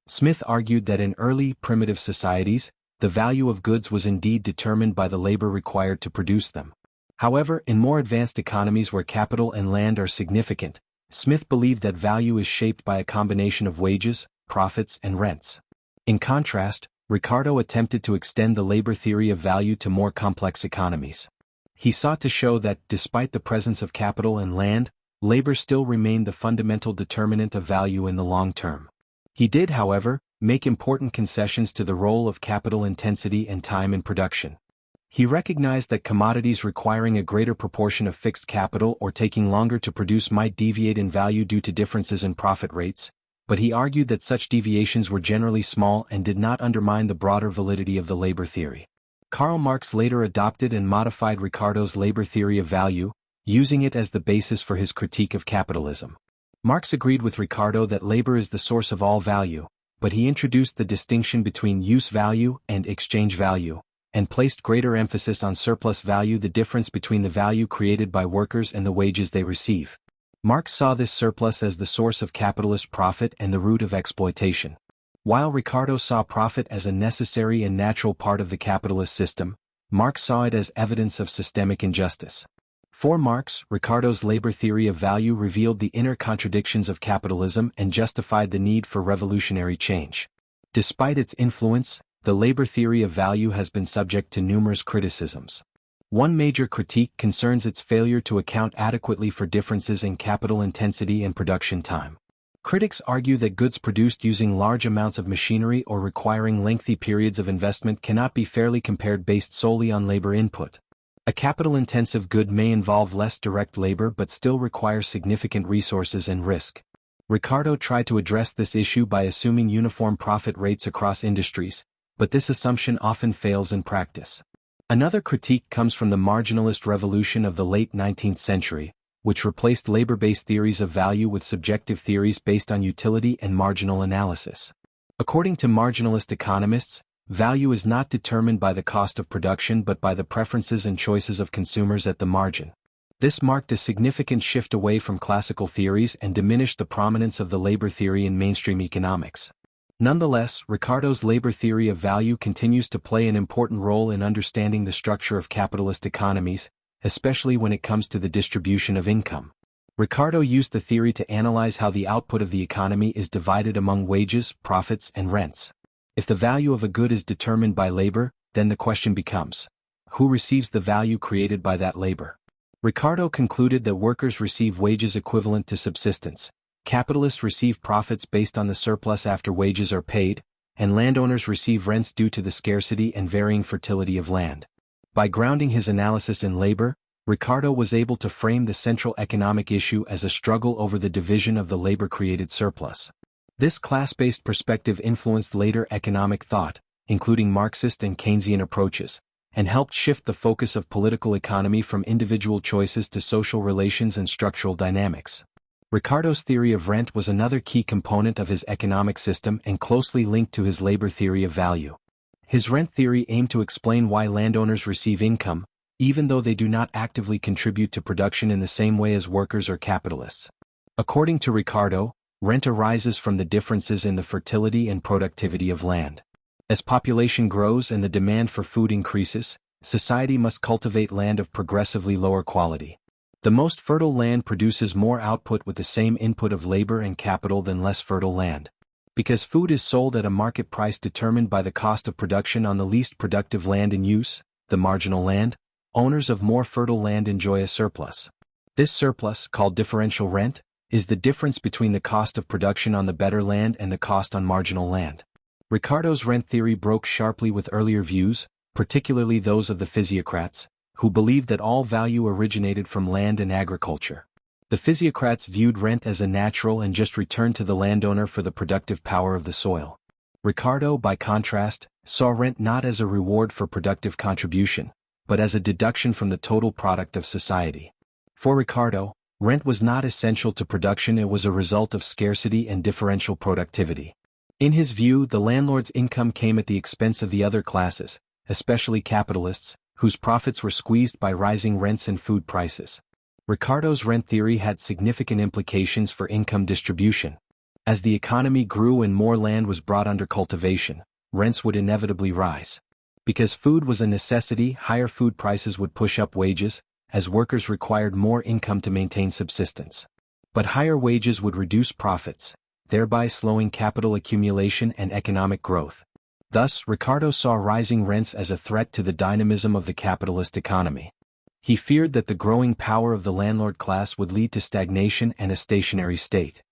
Smith argued that in early, primitive societies, the value of goods was indeed determined by the labor required to produce them. However, in more advanced economies where capital and land are significant, Smith believed that value is shaped by a combination of wages, profits, and rents. In contrast, Ricardo attempted to extend the labor theory of value to more complex economies. He sought to show that, despite the presence of capital and land, labor still remained the fundamental determinant of value in the long term. He did, however, make important concessions to the role of capital intensity and time in production. He recognized that commodities requiring a greater proportion of fixed capital or taking longer to produce might deviate in value due to differences in profit rates, but he argued that such deviations were generally small and did not undermine the broader validity of the labor theory. Karl Marx later adopted and modified Ricardo's labor theory of value, using it as the basis for his critique of capitalism. Marx agreed with Ricardo that labor is the source of all value, but he introduced the distinction between use value and exchange value, and placed greater emphasis on surplus value, the difference between the value created by workers and the wages they receive. Marx saw this surplus as the source of capitalist profit and the root of exploitation. While Ricardo saw profit as a necessary and natural part of the capitalist system, Marx saw it as evidence of systemic injustice. For Marx, Ricardo's labor theory of value revealed the inner contradictions of capitalism and justified the need for revolutionary change. Despite its influence, the labor theory of value has been subject to numerous criticisms. One major critique concerns its failure to account adequately for differences in capital intensity and production time. Critics argue that goods produced using large amounts of machinery or requiring lengthy periods of investment cannot be fairly compared based solely on labor input. A capital-intensive good may involve less direct labor but still require significant resources and risk. Ricardo tried to address this issue by assuming uniform profit rates across industries, but this assumption often fails in practice. Another critique comes from the marginalist revolution of the late 19th century, which replaced labor-based theories of value with subjective theories based on utility and marginal analysis. According to marginalist economists, value is not determined by the cost of production but by the preferences and choices of consumers at the margin. This marked a significant shift away from classical theories and diminished the prominence of the labor theory in mainstream economics. Nonetheless, Ricardo's labor theory of value continues to play an important role in understanding the structure of capitalist economies, especially when it comes to the distribution of income. Ricardo used the theory to analyze how the output of the economy is divided among wages, profits, and rents. If the value of a good is determined by labor, then the question becomes, who receives the value created by that labor? Ricardo concluded that workers receive wages equivalent to subsistence, capitalists receive profits based on the surplus after wages are paid, and landowners receive rents due to the scarcity and varying fertility of land. By grounding his analysis in labor, Ricardo was able to frame the central economic issue as a struggle over the division of the labor-created surplus. This class-based perspective influenced later economic thought, including Marxist and Keynesian approaches, and helped shift the focus of political economy from individual choices to social relations and structural dynamics. Ricardo's theory of rent was another key component of his economic system and closely linked to his labor theory of value. His rent theory aimed to explain why landowners receive income, even though they do not actively contribute to production in the same way as workers or capitalists. According to Ricardo, rent arises from the differences in the fertility and productivity of land. As population grows and the demand for food increases, society must cultivate land of progressively lower quality. The most fertile land produces more output with the same input of labor and capital than less fertile land. Because food is sold at a market price determined by the cost of production on the least productive land in use, the marginal land, owners of more fertile land enjoy a surplus. This surplus, called differential rent, is the difference between the cost of production on the better land and the cost on marginal land. Ricardo's rent theory broke sharply with earlier views, particularly those of the physiocrats, who believed that all value originated from land and agriculture. The physiocrats viewed rent as a natural and just return to the landowner for the productive power of the soil. Ricardo, by contrast, saw rent not as a reward for productive contribution, but as a deduction from the total product of society. For Ricardo, rent was not essential to production, it was a result of scarcity and differential productivity. In his view, the landlord's income came at the expense of the other classes, especially capitalists, whose profits were squeezed by rising rents and food prices. Ricardo's rent theory had significant implications for income distribution. As the economy grew and more land was brought under cultivation, rents would inevitably rise. Because food was a necessity, higher food prices would push up wages, as workers required more income to maintain subsistence. But higher wages would reduce profits, thereby slowing capital accumulation and economic growth. Thus, Ricardo saw rising rents as a threat to the dynamism of the capitalist economy. He feared that the growing power of the landlord class would lead to stagnation and a stationary state.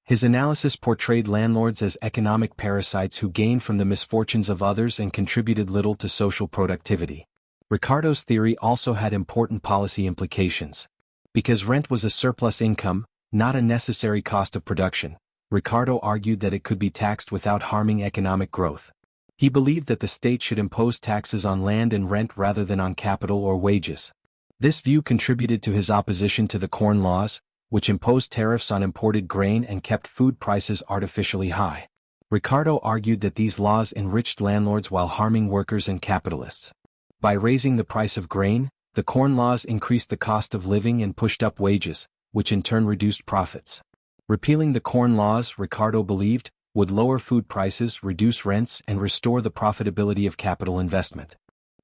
His analysis portrayed landlords as economic parasites who gained from the misfortunes of others and contributed little to social productivity. Ricardo's theory also had important policy implications. Because rent was a surplus income, not a necessary cost of production, Ricardo argued that it could be taxed without harming economic growth. He believed that the state should impose taxes on land and rent rather than on capital or wages. This view contributed to his opposition to the Corn Laws, which imposed tariffs on imported grain and kept food prices artificially high. Ricardo argued that these laws enriched landlords while harming workers and capitalists. By raising the price of grain, the Corn Laws increased the cost of living and pushed up wages, which in turn reduced profits. Repealing the Corn Laws, Ricardo believed, would lower food prices, reduce rents, and restore the profitability of capital investment.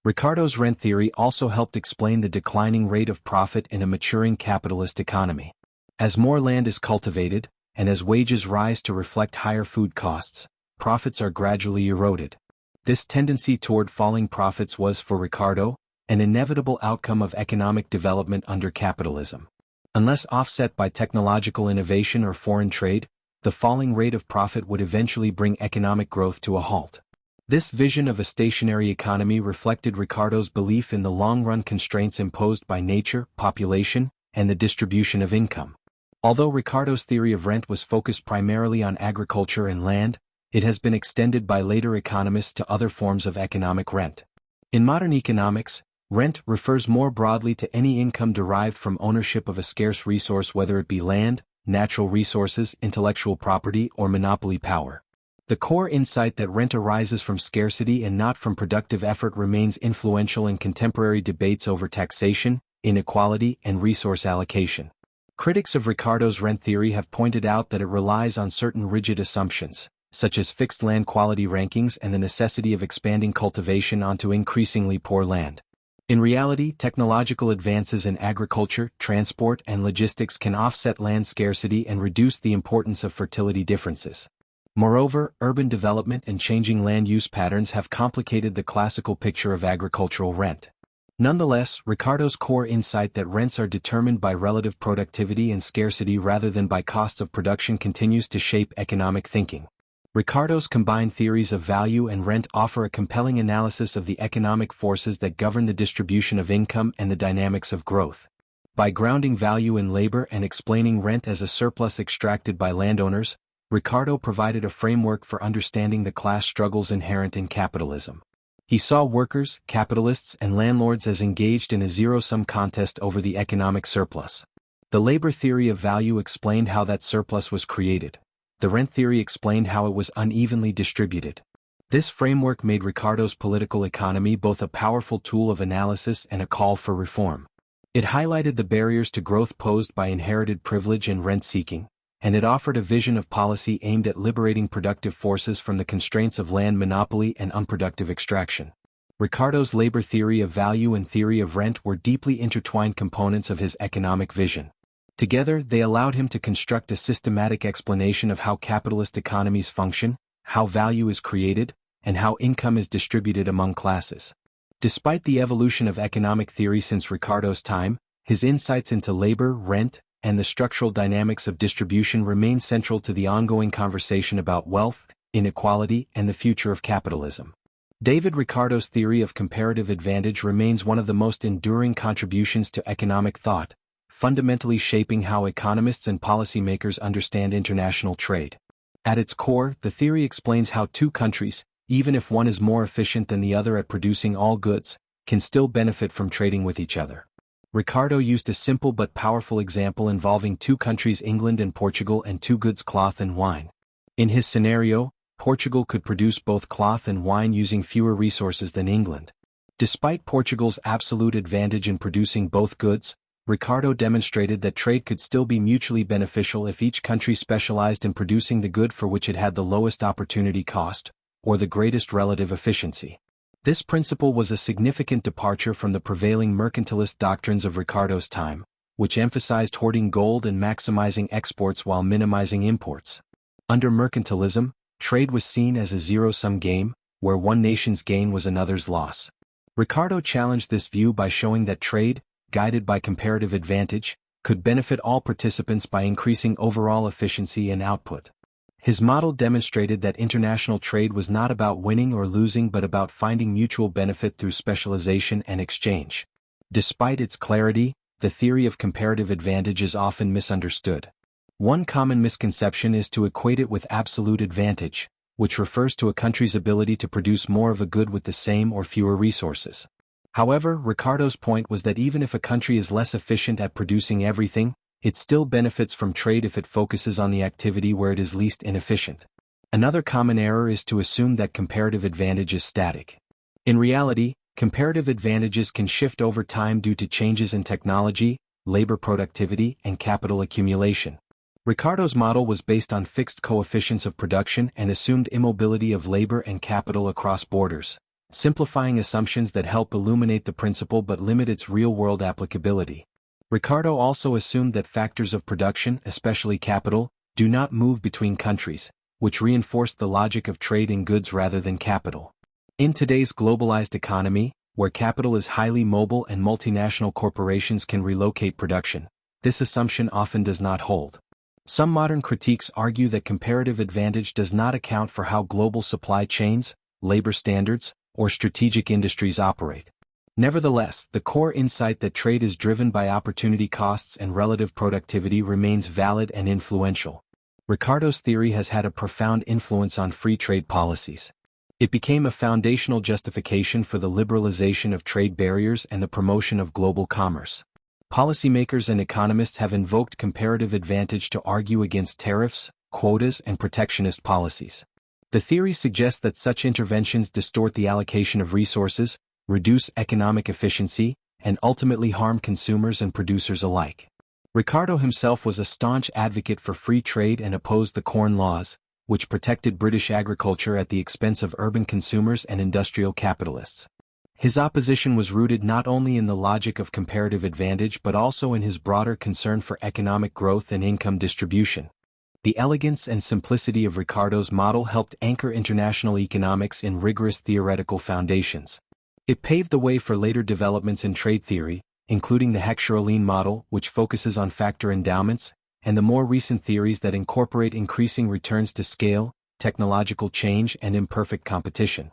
Ricardo's rent theory also helped explain the declining rate of profit in a maturing capitalist economy. As more land is cultivated, and as wages rise to reflect higher food costs, profits are gradually eroded. This tendency toward falling profits was, for Ricardo, an inevitable outcome of economic development under capitalism. Unless offset by technological innovation or foreign trade, the falling rate of profit would eventually bring economic growth to a halt. This vision of a stationary economy reflected Ricardo's belief in the long-run constraints imposed by nature, population, and the distribution of income. Although Ricardo's theory of rent was focused primarily on agriculture and land, it has been extended by later economists to other forms of economic rent. In modern economics, rent refers more broadly to any income derived from ownership of a scarce resource, whether it be land, natural resources, intellectual property, or monopoly power. The core insight that rent arises from scarcity and not from productive effort remains influential in contemporary debates over taxation, inequality, and resource allocation. Critics of Ricardo's rent theory have pointed out that it relies on certain rigid assumptions, such as fixed land quality rankings and the necessity of expanding cultivation onto increasingly poor land. In reality, technological advances in agriculture, transport, and logistics can offset land scarcity and reduce the importance of fertility differences. Moreover, urban development and changing land use patterns have complicated the classical picture of agricultural rent. Nonetheless, Ricardo's core insight that rents are determined by relative productivity and scarcity rather than by costs of production continues to shape economic thinking. Ricardo's combined theories of value and rent offer a compelling analysis of the economic forces that govern the distribution of income and the dynamics of growth. By grounding value in labor and explaining rent as a surplus extracted by landowners, Ricardo provided a framework for understanding the class struggles inherent in capitalism. He saw workers, capitalists, and landlords as engaged in a zero-sum contest over the economic surplus. The labor theory of value explained how that surplus was created. The rent theory explained how it was unevenly distributed. This framework made Ricardo's political economy both a powerful tool of analysis and a call for reform. It highlighted the barriers to growth posed by inherited privilege and rent-seeking, and it offered a vision of policy aimed at liberating productive forces from the constraints of land monopoly and unproductive extraction. Ricardo's labor theory of value and theory of rent were deeply intertwined components of his economic vision. Together, they allowed him to construct a systematic explanation of how capitalist economies function, how value is created, and how income is distributed among classes. Despite the evolution of economic theory since Ricardo's time, his insights into labor, rent, and the structural dynamics of distribution remain central to the ongoing conversation about wealth, inequality, and the future of capitalism. David Ricardo's theory of comparative advantage remains one of the most enduring contributions to economic thought, fundamentally shaping how economists and policymakers understand international trade. At its core, the theory explains how two countries, even if one is more efficient than the other at producing all goods, can still benefit from trading with each other. Ricardo used a simple but powerful example involving two countries, England and Portugal, and two goods, cloth and wine. In his scenario, Portugal could produce both cloth and wine using fewer resources than England. Despite Portugal's absolute advantage in producing both goods, Ricardo demonstrated that trade could still be mutually beneficial if each country specialized in producing the good for which it had the lowest opportunity cost, or the greatest relative efficiency. This principle was a significant departure from the prevailing mercantilist doctrines of Ricardo's time, which emphasized hoarding gold and maximizing exports while minimizing imports. Under mercantilism, trade was seen as a zero-sum game, where one nation's gain was another's loss. Ricardo challenged this view by showing that trade, guided by comparative advantage, could benefit all participants by increasing overall efficiency and output. His model demonstrated that international trade was not about winning or losing but about finding mutual benefit through specialization and exchange. Despite its clarity, the theory of comparative advantage is often misunderstood. One common misconception is to equate it with absolute advantage, which refers to a country's ability to produce more of a good with the same or fewer resources. However, Ricardo's point was that even if a country is less efficient at producing everything, it still benefits from trade if it focuses on the activity where it is least inefficient. Another common error is to assume that comparative advantage is static. In reality, comparative advantages can shift over time due to changes in technology, labor productivity, and capital accumulation. Ricardo's model was based on fixed coefficients of production and assumed immobility of labor and capital across borders, simplifying assumptions that help illuminate the principle but limit its real-world applicability. Ricardo also assumed that factors of production, especially capital, do not move between countries, which reinforced the logic of trade in goods rather than capital. In today's globalized economy, where capital is highly mobile and multinational corporations can relocate production, this assumption often does not hold. Some modern critiques argue that comparative advantage does not account for how global supply chains, labor standards, or strategic industries operate. Nevertheless, the core insight that trade is driven by opportunity costs and relative productivity remains valid and influential. Ricardo's theory has had a profound influence on free trade policies. It became a foundational justification for the liberalization of trade barriers and the promotion of global commerce. Policymakers and economists have invoked comparative advantage to argue against tariffs, quotas, and protectionist policies. The theory suggests that such interventions distort the allocation of resources, reduce economic efficiency, and ultimately harm consumers and producers alike. Ricardo himself was a staunch advocate for free trade and opposed the Corn Laws, which protected British agriculture at the expense of urban consumers and industrial capitalists. His opposition was rooted not only in the logic of comparative advantage but also in his broader concern for economic growth and income distribution. The elegance and simplicity of Ricardo's model helped anchor international economics in rigorous theoretical foundations. It paved the way for later developments in trade theory, including the Heckscher-Ohlin model, which focuses on factor endowments, and the more recent theories that incorporate increasing returns to scale, technological change, and imperfect competition.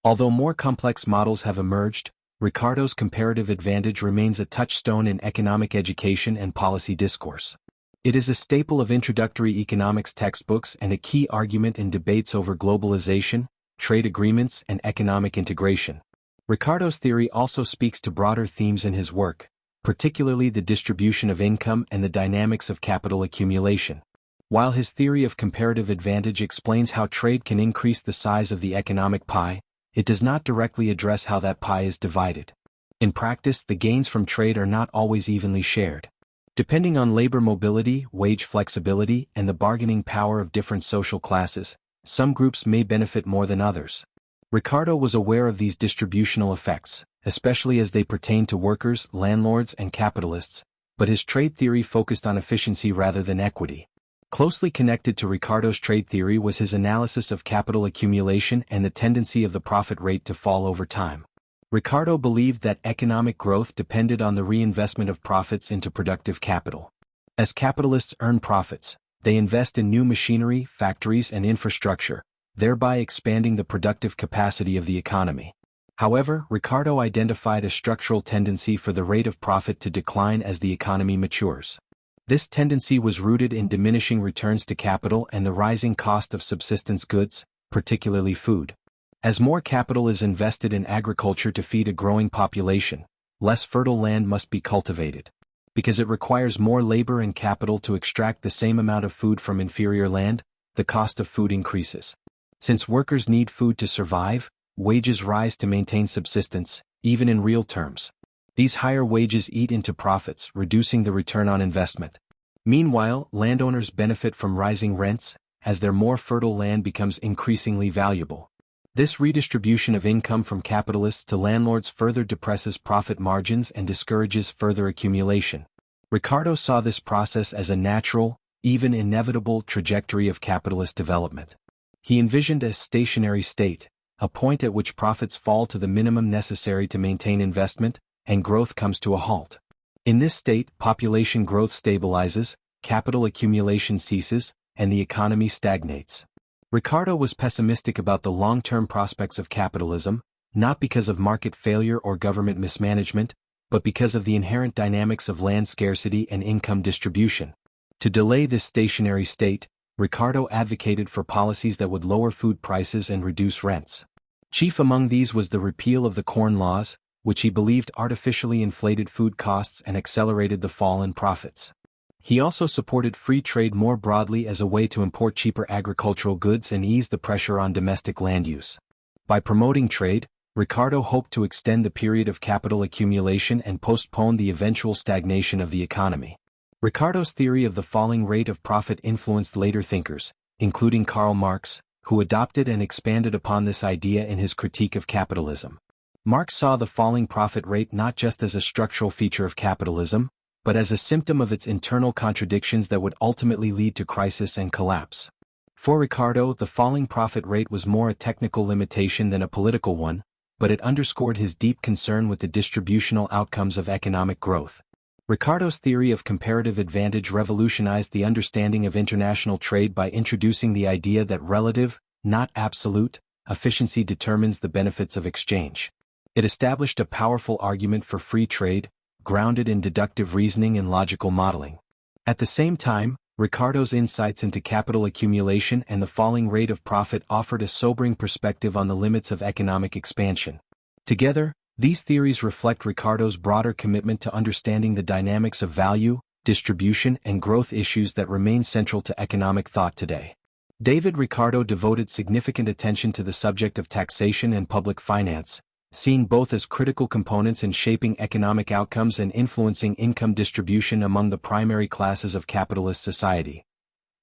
Although more complex models have emerged, Ricardo's comparative advantage remains a touchstone in economic education and policy discourse. It is a staple of introductory economics textbooks and a key argument in debates over globalization, trade agreements, and economic integration. Ricardo's theory also speaks to broader themes in his work, particularly the distribution of income and the dynamics of capital accumulation. While his theory of comparative advantage explains how trade can increase the size of the economic pie, it does not directly address how that pie is divided. In practice, the gains from trade are not always evenly shared. Depending on labor mobility, wage flexibility, and the bargaining power of different social classes, some groups may benefit more than others. Ricardo was aware of these distributional effects, especially as they pertain to workers, landlords, and capitalists, but his trade theory focused on efficiency rather than equity. Closely connected to Ricardo's trade theory was his analysis of capital accumulation and the tendency of the profit rate to fall over time. Ricardo believed that economic growth depended on the reinvestment of profits into productive capital. As capitalists earn profits, they invest in new machinery, factories, and infrastructure, thereby expanding the productive capacity of the economy. However, Ricardo identified a structural tendency for the rate of profit to decline as the economy matures. This tendency was rooted in diminishing returns to capital and the rising cost of subsistence goods, particularly food. As more capital is invested in agriculture to feed a growing population, less fertile land must be cultivated. Because it requires more labor and capital to extract the same amount of food from inferior land, the cost of food increases. Since workers need food to survive, wages rise to maintain subsistence, even in real terms. These higher wages eat into profits, reducing the return on investment. Meanwhile, landowners benefit from rising rents, as their more fertile land becomes increasingly valuable. This redistribution of income from capitalists to landlords further depresses profit margins and discourages further accumulation. Ricardo saw this process as a natural, even inevitable trajectory of capitalist development. He envisioned a stationary state, a point at which profits fall to the minimum necessary to maintain investment, and growth comes to a halt. In this state, population growth stabilizes, capital accumulation ceases, and the economy stagnates. Ricardo was pessimistic about the long-term prospects of capitalism, not because of market failure or government mismanagement, but because of the inherent dynamics of land scarcity and income distribution. To delay this stationary state, Ricardo advocated for policies that would lower food prices and reduce rents. Chief among these was the repeal of the Corn Laws, which he believed artificially inflated food costs and accelerated the fall in profits. He also supported free trade more broadly as a way to import cheaper agricultural goods and ease the pressure on domestic land use. By promoting trade, Ricardo hoped to extend the period of capital accumulation and postpone the eventual stagnation of the economy. Ricardo's theory of the falling rate of profit influenced later thinkers, including Karl Marx, who adopted and expanded upon this idea in his critique of capitalism. Marx saw the falling profit rate not just as a structural feature of capitalism, but as a symptom of its internal contradictions that would ultimately lead to crisis and collapse. For Ricardo, the falling profit rate was more a technical limitation than a political one, but it underscored his deep concern with the distributional outcomes of economic growth. Ricardo's theory of comparative advantage revolutionized the understanding of international trade by introducing the idea that relative, not absolute, efficiency determines the benefits of exchange. It established a powerful argument for free trade, grounded in deductive reasoning and logical modeling. At the same time, Ricardo's insights into capital accumulation and the falling rate of profit offered a sobering perspective on the limits of economic expansion. Together, these theories reflect Ricardo's broader commitment to understanding the dynamics of value, distribution, and growth issues that remain central to economic thought today. David Ricardo devoted significant attention to the subject of taxation and public finance, seen both as critical components in shaping economic outcomes and influencing income distribution among the primary classes of capitalist society: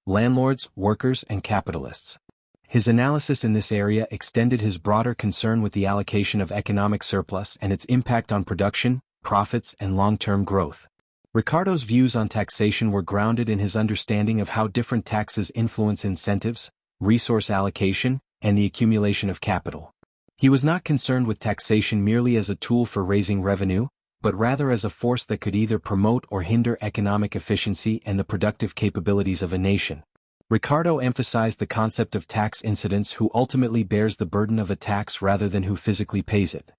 landlords, workers, and capitalists. His analysis in this area extended his broader concern with the allocation of economic surplus and its impact on production, profits, and long-term growth. Ricardo's views on taxation were grounded in his understanding of how different taxes influence incentives, resource allocation, and the accumulation of capital. He was not concerned with taxation merely as a tool for raising revenue, but rather as a force that could either promote or hinder economic efficiency and the productive capabilities of a nation. Ricardo emphasized the concept of tax incidence, who ultimately bears the burden of a tax rather than who physically pays it.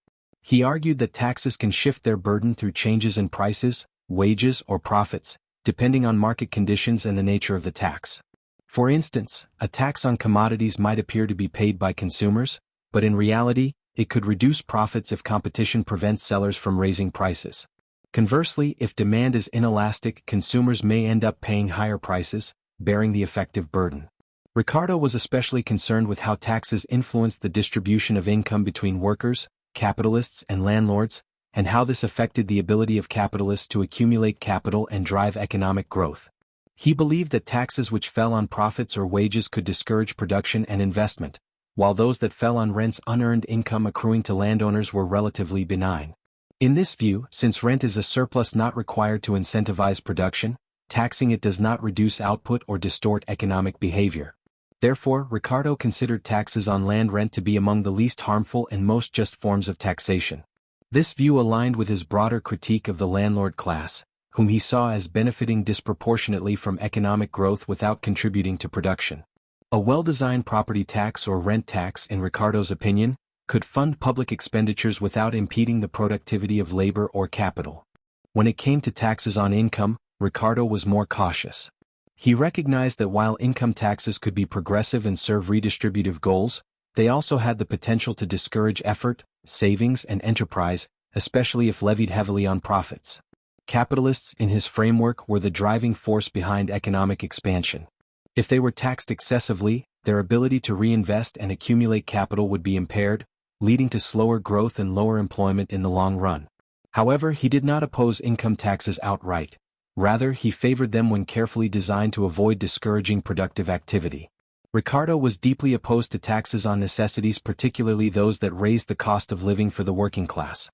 He argued that taxes can shift their burden through changes in prices, wages, or profits, depending on market conditions and the nature of the tax. For instance, a tax on commodities might appear to be paid by consumers, but in reality, it could reduce profits if competition prevents sellers from raising prices. Conversely, if demand is inelastic, consumers may end up paying higher prices, bearing the effective burden. Ricardo was especially concerned with how taxes influenced the distribution of income between workers, capitalists, and landlords, and how this affected the ability of capitalists to accumulate capital and drive economic growth. He believed that taxes which fell on profits or wages could discourage production and investment, while those that fell on rents, unearned income accruing to landowners, were relatively benign. In this view, since rent is a surplus not required to incentivize production, taxing it does not reduce output or distort economic behavior. Therefore, Ricardo considered taxes on land rent to be among the least harmful and most just forms of taxation. This view aligned with his broader critique of the landlord class, whom he saw as benefiting disproportionately from economic growth without contributing to production. A well-designed property tax or rent tax, in Ricardo's opinion, could fund public expenditures without impeding the productivity of labor or capital. When it came to taxes on income, Ricardo was more cautious. He recognized that while income taxes could be progressive and serve redistributive goals, they also had the potential to discourage effort, savings, and enterprise, especially if levied heavily on profits. Capitalists, in his framework, were the driving force behind economic expansion. If they were taxed excessively, their ability to reinvest and accumulate capital would be impaired, leading to slower growth and lower employment in the long run. However, he did not oppose income taxes outright. Rather, he favored them when carefully designed to avoid discouraging productive activity. Ricardo was deeply opposed to taxes on necessities, particularly those that raised the cost of living for the working class.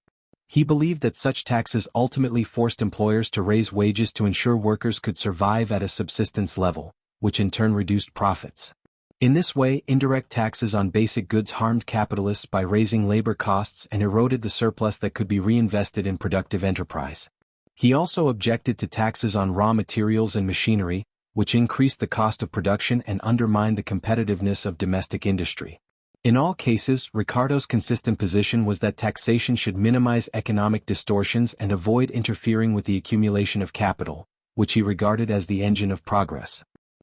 He believed that such taxes ultimately forced employers to raise wages to ensure workers could survive at a subsistence level, which in turn reduced profits. In this way, indirect taxes on basic goods harmed capitalists by raising labor costs and eroded the surplus that could be reinvested in productive enterprise. He also objected to taxes on raw materials and machinery, which increased the cost of production and undermined the competitiveness of domestic industry. In all cases, Ricardo's consistent position was that taxation should minimize economic distortions and avoid interfering with the accumulation of capital, which he regarded as the engine of progress.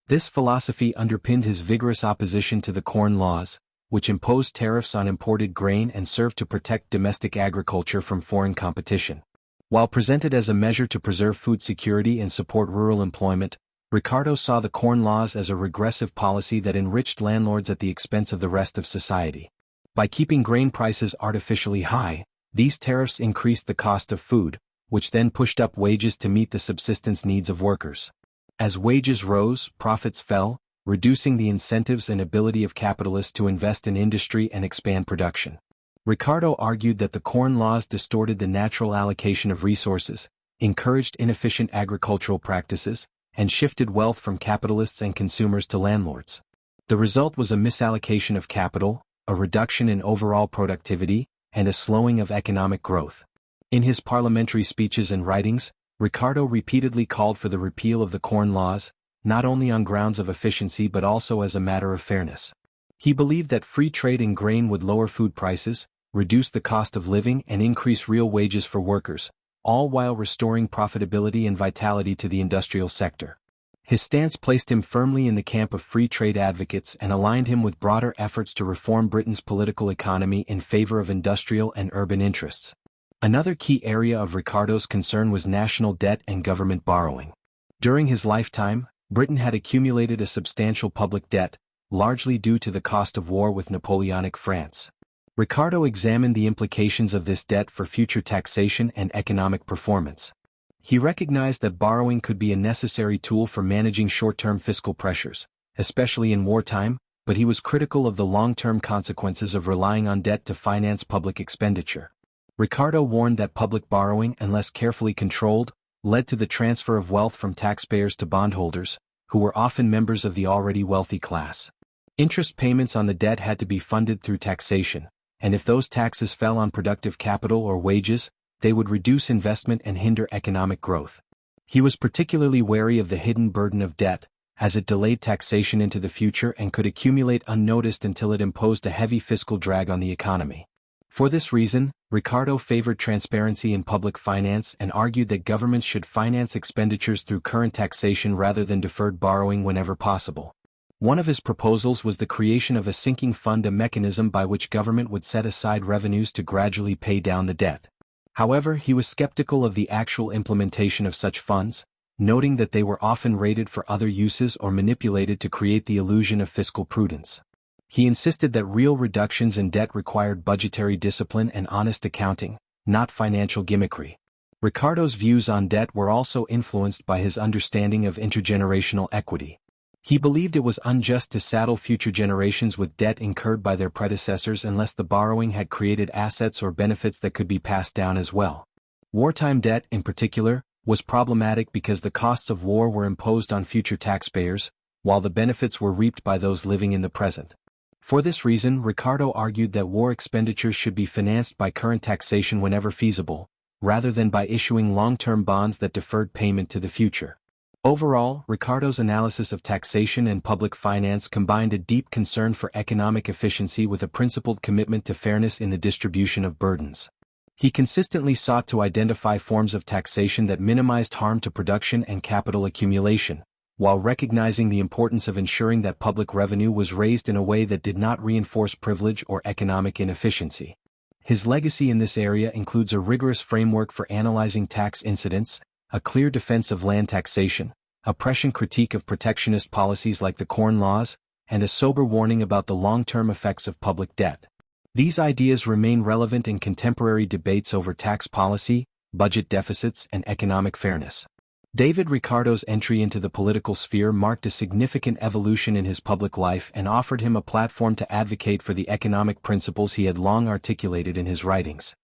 This philosophy underpinned his vigorous opposition to the Corn Laws, which imposed tariffs on imported grain and served to protect domestic agriculture from foreign competition. While presented as a measure to preserve food security and support rural employment, Ricardo saw the Corn Laws as a regressive policy that enriched landlords at the expense of the rest of society. By keeping grain prices artificially high, these tariffs increased the cost of food, which then pushed up wages to meet the subsistence needs of workers. As wages rose, profits fell, reducing the incentives and ability of capitalists to invest in industry and expand production. Ricardo argued that the Corn Laws distorted the natural allocation of resources, encouraged inefficient agricultural practices, and shifted wealth from capitalists and consumers to landlords. The result was a misallocation of capital, a reduction in overall productivity, and a slowing of economic growth. In his parliamentary speeches and writings, Ricardo repeatedly called for the repeal of the Corn Laws, not only on grounds of efficiency but also as a matter of fairness. He believed that free trade in grain would lower food prices, reduce the cost of living and increase real wages for workers, all while restoring profitability and vitality to the industrial sector. His stance placed him firmly in the camp of free trade advocates and aligned him with broader efforts to reform Britain's political economy in favor of industrial and urban interests. Another key area of Ricardo's concern was national debt and government borrowing. During his lifetime, Britain had accumulated a substantial public debt, largely due to the cost of war with Napoleonic France. Ricardo examined the implications of this debt for future taxation and economic performance. He recognized that borrowing could be a necessary tool for managing short-term fiscal pressures, especially in wartime, but he was critical of the long-term consequences of relying on debt to finance public expenditure. Ricardo warned that public borrowing, unless carefully controlled, led to the transfer of wealth from taxpayers to bondholders, who were often members of the already wealthy class. Interest payments on the debt had to be funded through taxation, and if those taxes fell on productive capital or wages, they would reduce investment and hinder economic growth. He was particularly wary of the hidden burden of debt, as it delayed taxation into the future and could accumulate unnoticed until it imposed a heavy fiscal drag on the economy. For this reason, Ricardo favored transparency in public finance and argued that governments should finance expenditures through current taxation rather than deferred borrowing whenever possible. One of his proposals was the creation of a sinking fund, a mechanism by which government would set aside revenues to gradually pay down the debt. However, he was skeptical of the actual implementation of such funds, noting that they were often raided for other uses or manipulated to create the illusion of fiscal prudence. He insisted that real reductions in debt required budgetary discipline and honest accounting, not financial gimmickry. Ricardo's views on debt were also influenced by his understanding of intergenerational equity. He believed it was unjust to saddle future generations with debt incurred by their predecessors unless the borrowing had created assets or benefits that could be passed down as well. Wartime debt, in particular, was problematic because the costs of war were imposed on future taxpayers, while the benefits were reaped by those living in the present. For this reason, Ricardo argued that war expenditures should be financed by current taxation whenever feasible, rather than by issuing long-term bonds that deferred payment to the future. Overall, Ricardo's analysis of taxation and public finance combined a deep concern for economic efficiency with a principled commitment to fairness in the distribution of burdens. He consistently sought to identify forms of taxation that minimized harm to production and capital accumulation, while recognizing the importance of ensuring that public revenue was raised in a way that did not reinforce privilege or economic inefficiency. His legacy in this area includes a rigorous framework for analyzing tax incidents, a clear defense of land taxation, a prescient critique of protectionist policies like the Corn Laws, and a sober warning about the long-term effects of public debt. These ideas remain relevant in contemporary debates over tax policy, budget deficits, and economic fairness. David Ricardo's entry into the political sphere marked a significant evolution in his public life and offered him a platform to advocate for the economic principles he had long articulated in his writings.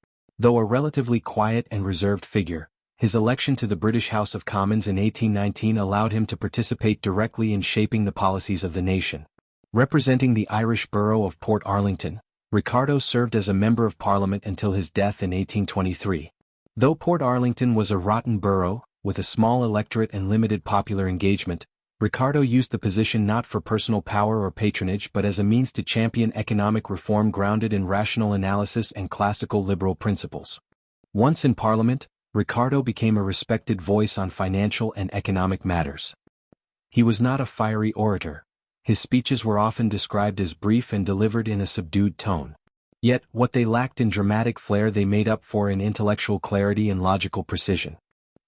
Though a relatively quiet and reserved figure, his election to the British House of Commons in 1819 allowed him to participate directly in shaping the policies of the nation. Representing the Irish borough of Port Arlington, Ricardo served as a Member of Parliament until his death in 1823. Though Port Arlington was a rotten borough, with a small electorate and limited popular engagement, Ricardo used the position not for personal power or patronage but as a means to champion economic reform grounded in rational analysis and classical liberal principles. Once in Parliament, Ricardo became a respected voice on financial and economic matters. He was not a fiery orator. His speeches were often described as brief and delivered in a subdued tone. Yet, what they lacked in dramatic flair they made up for in intellectual clarity and logical precision.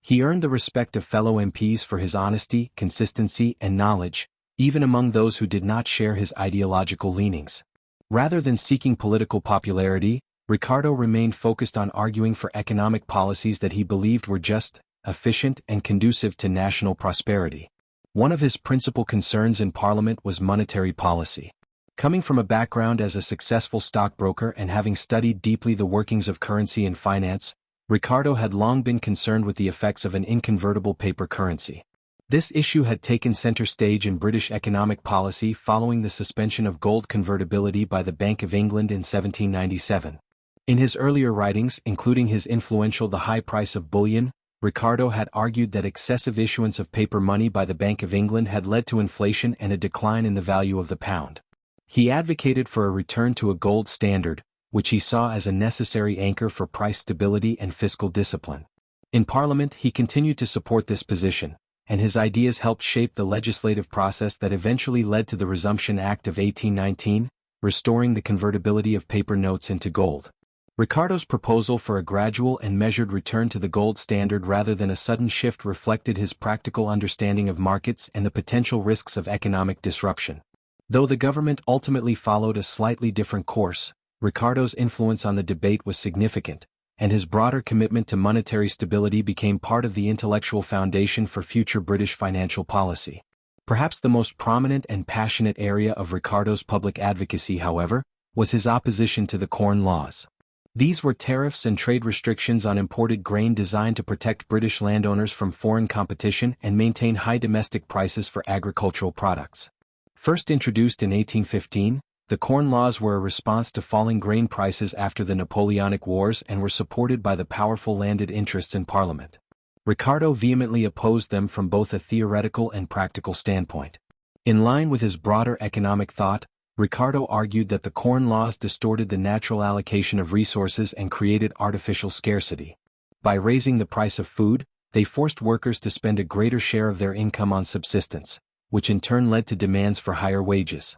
He earned the respect of fellow MPs for his honesty, consistency, and knowledge, even among those who did not share his ideological leanings. Rather than seeking political popularity, Ricardo remained focused on arguing for economic policies that he believed were just, efficient, and conducive to national prosperity. One of his principal concerns in Parliament was monetary policy. Coming from a background as a successful stockbroker and having studied deeply the workings of currency and finance, Ricardo had long been concerned with the effects of an inconvertible paper currency. This issue had taken center stage in British economic policy following the suspension of gold convertibility by the Bank of England in 1797. In his earlier writings, including his influential The High Price of Bullion, Ricardo had argued that excessive issuance of paper money by the Bank of England had led to inflation and a decline in the value of the pound. He advocated for a return to a gold standard, which he saw as a necessary anchor for price stability and fiscal discipline. In Parliament, he continued to support this position, and his ideas helped shape the legislative process that eventually led to the Resumption Act of 1819, restoring the convertibility of paper notes into gold. Ricardo's proposal for a gradual and measured return to the gold standard rather than a sudden shift reflected his practical understanding of markets and the potential risks of economic disruption. Though the government ultimately followed a slightly different course, Ricardo's influence on the debate was significant, and his broader commitment to monetary stability became part of the intellectual foundation for future British financial policy. Perhaps the most prominent and passionate area of Ricardo's public advocacy, however, was his opposition to the Corn Laws. These were tariffs and trade restrictions on imported grain designed to protect British landowners from foreign competition and maintain high domestic prices for agricultural products. First introduced in 1815, the Corn Laws were a response to falling grain prices after the Napoleonic Wars and were supported by the powerful landed interests in Parliament. Ricardo vehemently opposed them from both a theoretical and practical standpoint. In line with his broader economic thought, Ricardo argued that the Corn Laws distorted the natural allocation of resources and created artificial scarcity. By raising the price of food, they forced workers to spend a greater share of their income on subsistence, which in turn led to demands for higher wages.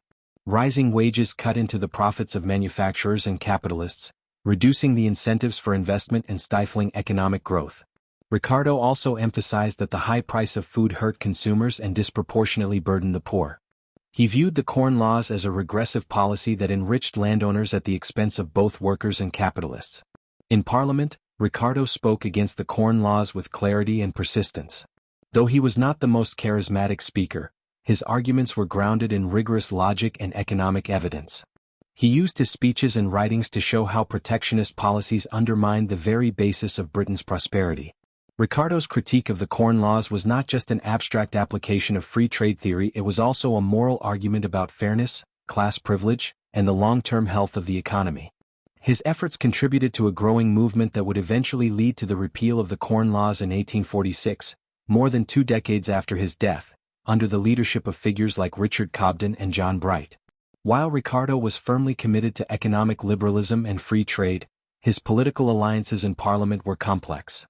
Rising wages cut into the profits of manufacturers and capitalists, reducing the incentives for investment and stifling economic growth. Ricardo also emphasized that the high price of food hurt consumers and disproportionately burdened the poor. He viewed the Corn Laws as a regressive policy that enriched landowners at the expense of both workers and capitalists. In Parliament, Ricardo spoke against the Corn Laws with clarity and persistence. Though he was not the most charismatic speaker, his arguments were grounded in rigorous logic and economic evidence. He used his speeches and writings to show how protectionist policies undermined the very basis of Britain's prosperity. Ricardo's critique of the Corn Laws was not just an abstract application of free trade theory, it was also a moral argument about fairness, class privilege, and the long-term health of the economy. His efforts contributed to a growing movement that would eventually lead to the repeal of the Corn Laws in 1846, more than 2 decades after his death, under the leadership of figures like Richard Cobden and John Bright. While Ricardo was firmly committed to economic liberalism and free trade, his political alliances in Parliament were complex.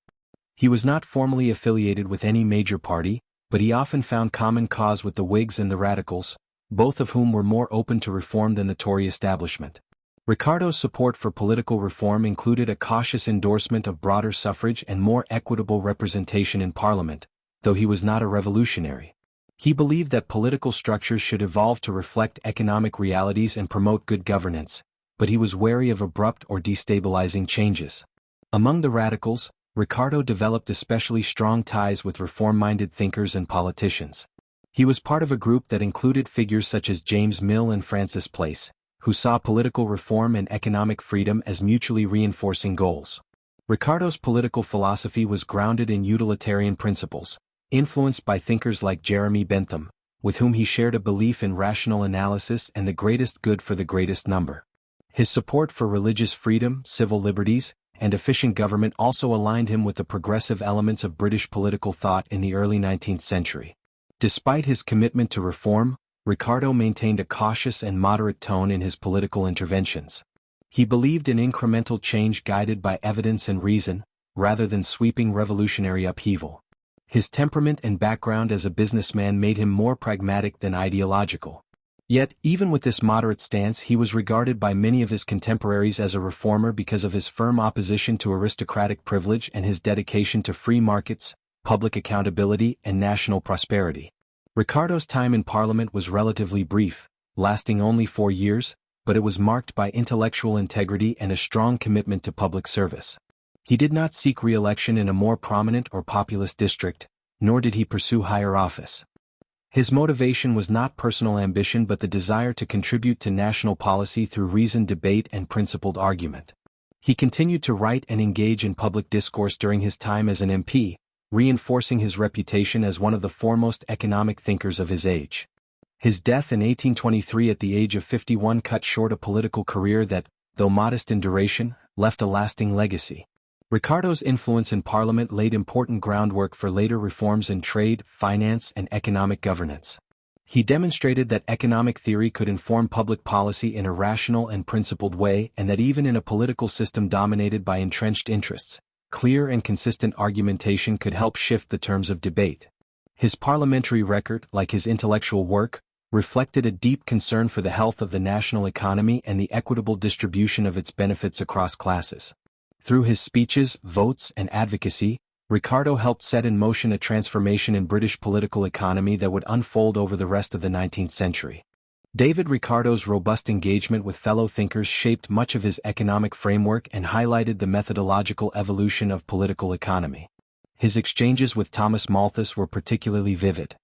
He was not formally affiliated with any major party, but he often found common cause with the Whigs and the Radicals, both of whom were more open to reform than the Tory establishment. Ricardo's support for political reform included a cautious endorsement of broader suffrage and more equitable representation in Parliament, though he was not a revolutionary. He believed that political structures should evolve to reflect economic realities and promote good governance, but he was wary of abrupt or destabilizing changes. Among the radicals, Ricardo developed especially strong ties with reform-minded thinkers and politicians. He was part of a group that included figures such as James Mill and Francis Place, who saw political reform and economic freedom as mutually reinforcing goals. Ricardo's political philosophy was grounded in utilitarian principles, influenced by thinkers like Jeremy Bentham, with whom he shared a belief in rational analysis and the greatest good for the greatest number. His support for religious freedom, civil liberties, and efficient government also aligned him with the progressive elements of British political thought in the early 19th century. Despite his commitment to reform, Ricardo maintained a cautious and moderate tone in his political interventions. He believed in incremental change guided by evidence and reason, rather than sweeping revolutionary upheaval. His temperament and background as a businessman made him more pragmatic than ideological. Yet, even with this moderate stance, he was regarded by many of his contemporaries as a reformer because of his firm opposition to aristocratic privilege and his dedication to free markets, public accountability, and national prosperity. Ricardo's time in Parliament was relatively brief, lasting only 4 years, but it was marked by intellectual integrity and a strong commitment to public service. He did not seek re-election in a more prominent or populous district, nor did he pursue higher office. His motivation was not personal ambition but the desire to contribute to national policy through reasoned debate and principled argument. He continued to write and engage in public discourse during his time as an MP, reinforcing his reputation as one of the foremost economic thinkers of his age. His death in 1823 at the age of 51 cut short a political career that, though modest in duration, left a lasting legacy. Ricardo's influence in Parliament laid important groundwork for later reforms in trade, finance, and economic governance. He demonstrated that economic theory could inform public policy in a rational and principled way and that even in a political system dominated by entrenched interests, clear and consistent argumentation could help shift the terms of debate. His parliamentary record, like his intellectual work, reflected a deep concern for the health of the national economy and the equitable distribution of its benefits across classes. Through his speeches, votes, and advocacy, Ricardo helped set in motion a transformation in British political economy that would unfold over the rest of the 19th century. David Ricardo's robust engagement with fellow thinkers shaped much of his economic framework and highlighted the methodological evolution of political economy. His exchanges with Thomas Malthus were particularly vivid.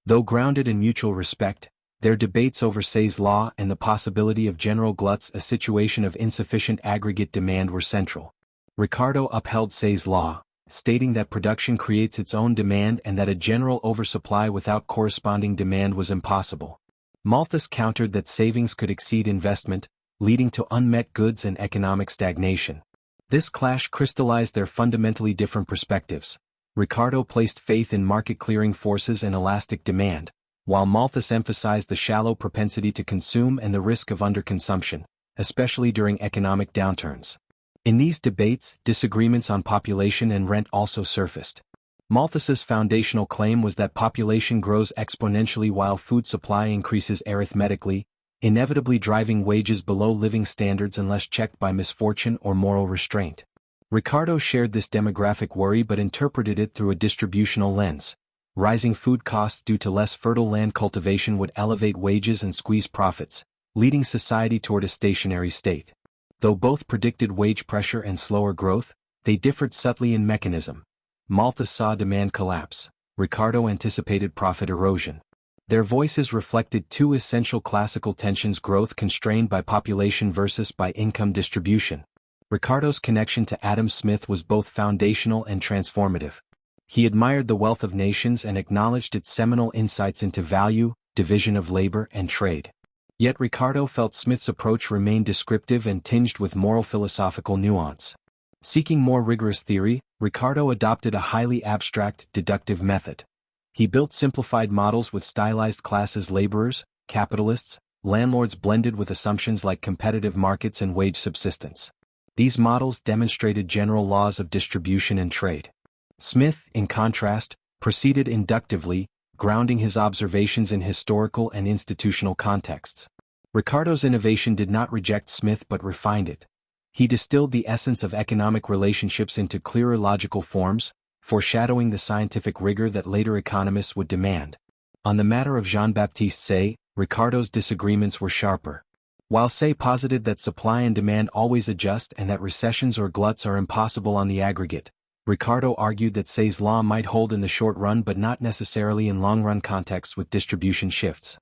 Though grounded in mutual respect, their debates over Say's law and the possibility of general gluts, a situation of insufficient aggregate demand, were central. Ricardo upheld Say's law, stating that production creates its own demand and that a general oversupply without corresponding demand was impossible. Malthus countered that savings could exceed investment, leading to unmet goods and economic stagnation. This clash crystallized their fundamentally different perspectives. Ricardo placed faith in market-clearing forces and elastic demand, while Malthus emphasized the shallow propensity to consume and the risk of underconsumption, especially during economic downturns. In these debates, disagreements on population and rent also surfaced. Malthus's foundational claim was that population grows exponentially while food supply increases arithmetically, inevitably driving wages below living standards unless checked by misfortune or moral restraint. Ricardo shared this demographic worry but interpreted it through a distributional lens. Rising food costs due to less fertile land cultivation would elevate wages and squeeze profits, leading society toward a stationary state. Though both predicted wage pressure and slower growth, they differed subtly in mechanism. Malthus saw demand collapse. Ricardo anticipated profit erosion. Their voices reflected two essential classical tensions: growth constrained by population versus by income distribution. Ricardo's connection to Adam Smith was both foundational and transformative. He admired the wealth of nations and acknowledged its seminal insights into value, division of labor, and trade. Yet Ricardo felt Smith's approach remained descriptive and tinged with moral philosophical nuance. Seeking more rigorous theory, Ricardo adopted a highly abstract, deductive method. He built simplified models with stylized classes: laborers, capitalists, landlords, blended with assumptions like competitive markets and wage subsistence. These models demonstrated general laws of distribution and trade. Smith, in contrast, proceeded inductively, grounding his observations in historical and institutional contexts. Ricardo's innovation did not reject Smith but refined it. He distilled the essence of economic relationships into clearer logical forms, foreshadowing the scientific rigor that later economists would demand. On the matter of Jean-Baptiste Say, Ricardo's disagreements were sharper. While Say posited that supply and demand always adjust and that recessions or gluts are impossible on the aggregate, Ricardo argued that Say's law might hold in the short run but not necessarily in long-run contexts with distribution shifts.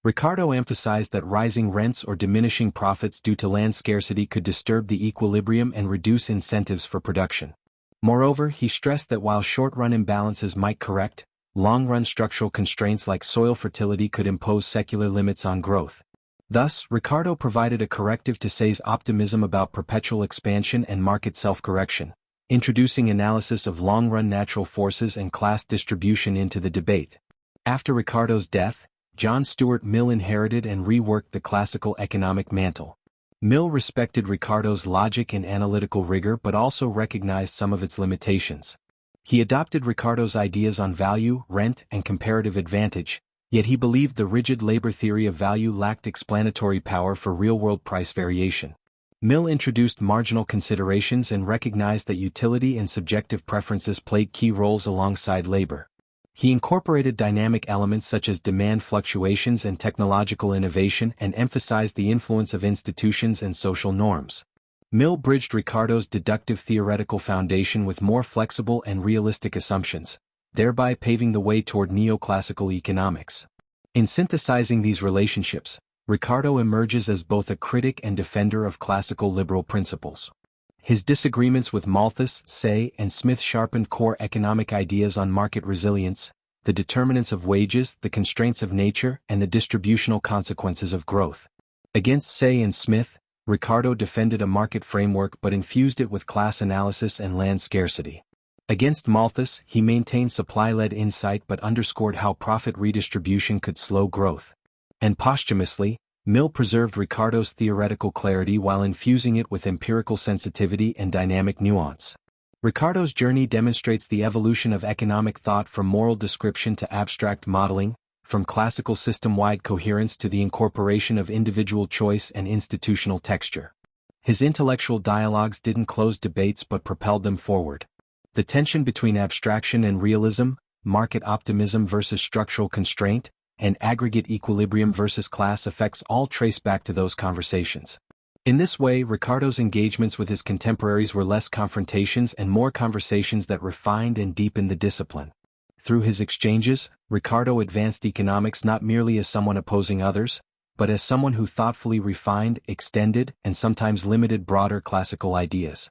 Ricardo emphasized that rising rents or diminishing profits due to land scarcity could disturb the equilibrium and reduce incentives for production. Moreover, he stressed that while short-run imbalances might correct, long-run structural constraints like soil fertility could impose secular limits on growth. Thus, Ricardo provided a corrective to Say's optimism about perpetual expansion and market self-correction, introducing analysis of long-run natural forces and class distribution into the debate. After Ricardo's death, John Stuart Mill inherited and reworked the classical economic mantle. Mill respected Ricardo's logic and analytical rigor but also recognized some of its limitations. He adopted Ricardo's ideas on value, rent, and comparative advantage, yet he believed the rigid labor theory of value lacked explanatory power for real-world price variation. Mill introduced marginal considerations and recognized that utility and subjective preferences played key roles alongside labor. He incorporated dynamic elements such as demand fluctuations and technological innovation and emphasized the influence of institutions and social norms. Mill bridged Ricardo's deductive theoretical foundation with more flexible and realistic assumptions, thereby paving the way toward neoclassical economics. In synthesizing these relationships, Ricardo emerges as both a critic and defender of classical liberal principles. His disagreements with Malthus, Say, and Smith sharpened core economic ideas on market resilience, the determinants of wages, the constraints of nature, and the distributional consequences of growth. Against Say and Smith, Ricardo defended a market framework but infused it with class analysis and land scarcity. Against Malthus, he maintained supply-led insight but underscored how profit redistribution could slow growth. And posthumously, Mill preserved Ricardo's theoretical clarity while infusing it with empirical sensitivity and dynamic nuance. Ricardo's journey demonstrates the evolution of economic thought from moral description to abstract modeling, from classical system-wide coherence to the incorporation of individual choice and institutional texture. His intellectual dialogues didn't close debates but propelled them forward. The tension between abstraction and realism, market optimism versus structural constraint, and aggregate equilibrium versus class effects all trace back to those conversations. In this way, Ricardo's engagements with his contemporaries were less confrontations and more conversations that refined and deepened the discipline. Through his exchanges, Ricardo advanced economics not merely as someone opposing others, but as someone who thoughtfully refined, extended, and sometimes limited broader classical ideas.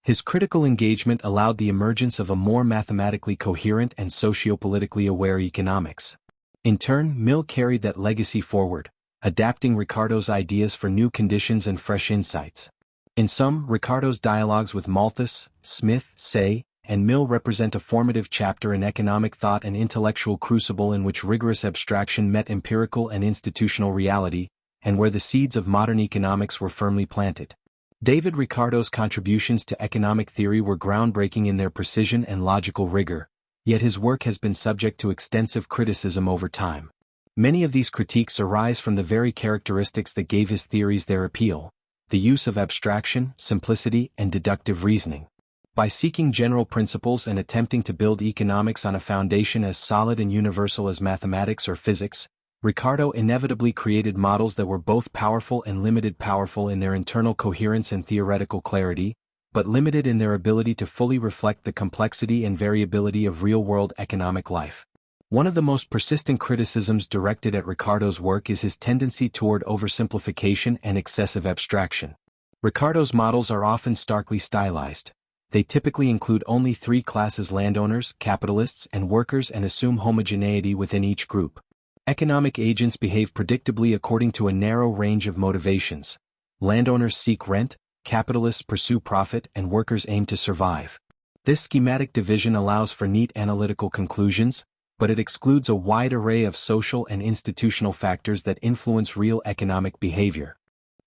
His critical engagement allowed the emergence of a more mathematically coherent and socio-politically aware economics. In turn, Mill carried that legacy forward, adapting Ricardo's ideas for new conditions and fresh insights. In sum, Ricardo's dialogues with Malthus, Smith, Say, and Mill represent a formative chapter in economic thought and intellectual crucible in which rigorous abstraction met empirical and institutional reality, and where the seeds of modern economics were firmly planted. David Ricardo's contributions to economic theory were groundbreaking in their precision and logical rigor, yet his work has been subject to extensive criticism over time. Many of these critiques arise from the very characteristics that gave his theories their appeal: the use of abstraction, simplicity, and deductive reasoning. By seeking general principles and attempting to build economics on a foundation as solid and universal as mathematics or physics, Ricardo inevitably created models that were both powerful and limited, powerful in their internal coherence and theoretical clarity, but limited in their ability to fully reflect the complexity and variability of real-world economic life. One of the most persistent criticisms directed at Ricardo's work is his tendency toward oversimplification and excessive abstraction. Ricardo's models are often starkly stylized. They typically include only three classes: landowners, capitalists, and workers, and assume homogeneity within each group. Economic agents behave predictably according to a narrow range of motivations. Landowners seek rent, capitalists pursue profit, and workers aim to survive. This schematic division allows for neat analytical conclusions, but it excludes a wide array of social and institutional factors that influence real economic behavior.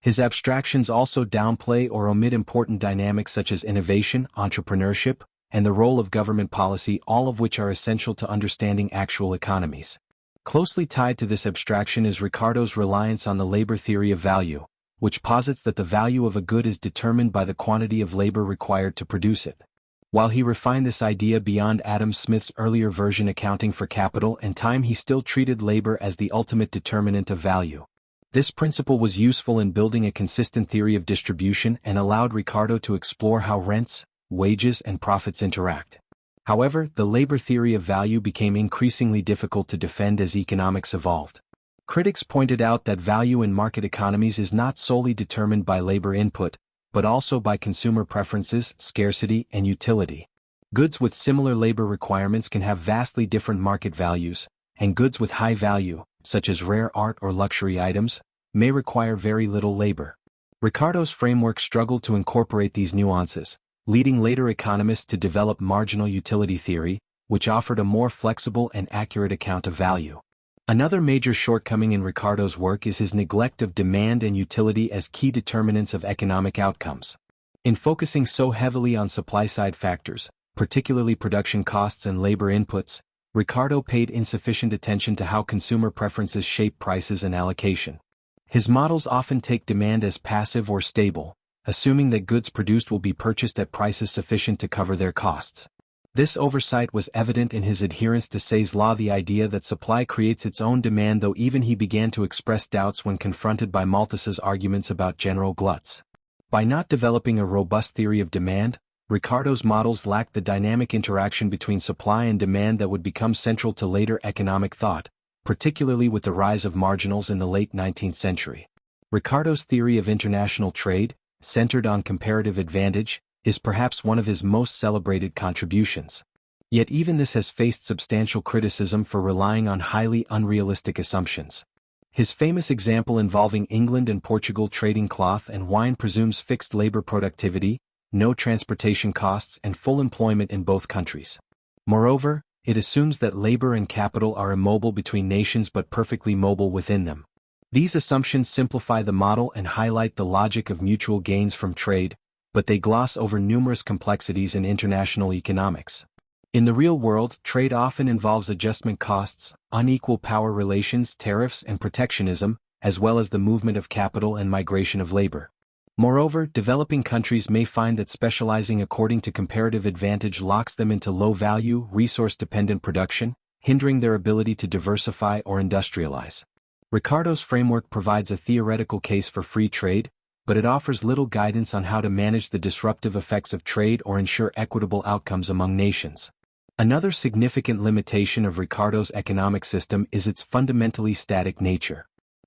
His abstractions also downplay or omit important dynamics such as innovation, entrepreneurship, and the role of government policy, all of which are essential to understanding actual economies. Closely tied to this abstraction is Ricardo's reliance on the labor theory of value, which posits that the value of a good is determined by the quantity of labor required to produce it. While he refined this idea beyond Adam Smith's earlier version accounting for capital and time, he still treated labor as the ultimate determinant of value. This principle was useful in building a consistent theory of distribution and allowed Ricardo to explore how rents, wages, and profits interact. However, the labor theory of value became increasingly difficult to defend as economics evolved. Critics pointed out that value in market economies is not solely determined by labor input, but also by consumer preferences, scarcity, and utility. Goods with similar labor requirements can have vastly different market values, and goods with high value, such as rare art or luxury items, may require very little labor. Ricardo's framework struggled to incorporate these nuances, leading later economists to develop marginal utility theory, which offered a more flexible and accurate account of value. Another major shortcoming in Ricardo's work is his neglect of demand and utility as key determinants of economic outcomes. In focusing so heavily on supply-side factors, particularly production costs and labor inputs, Ricardo paid insufficient attention to how consumer preferences shape prices and allocation. His models often take demand as passive or stable, assuming that goods produced will be purchased at prices sufficient to cover their costs. This oversight was evident in his adherence to Say's law, the idea that supply creates its own demand, though even he began to express doubts when confronted by Malthus's arguments about general gluts. By not developing a robust theory of demand, Ricardo's models lacked the dynamic interaction between supply and demand that would become central to later economic thought, particularly with the rise of marginals in the late 19th century. Ricardo's theory of international trade, centered on comparative advantage, is perhaps one of his most celebrated contributions. Yet even this has faced substantial criticism for relying on highly unrealistic assumptions. His famous example involving England and Portugal trading cloth and wine presumes fixed labor productivity, no transportation costs, and full employment in both countries. Moreover, it assumes that labor and capital are immobile between nations but perfectly mobile within them. These assumptions simplify the model and highlight the logic of mutual gains from trade, but they gloss over numerous complexities in international economics. In the real world, trade often involves adjustment costs, unequal power relations, tariffs, and protectionism, as well as the movement of capital and migration of labor. Moreover, developing countries may find that specializing according to comparative advantage locks them into low-value, resource-dependent production, hindering their ability to diversify or industrialize. Ricardo's framework provides a theoretical case for free trade, but it offers little guidance on how to manage the disruptive effects of trade or ensure equitable outcomes among nations. Another significant limitation of Ricardo's economic system is its fundamentally static nature.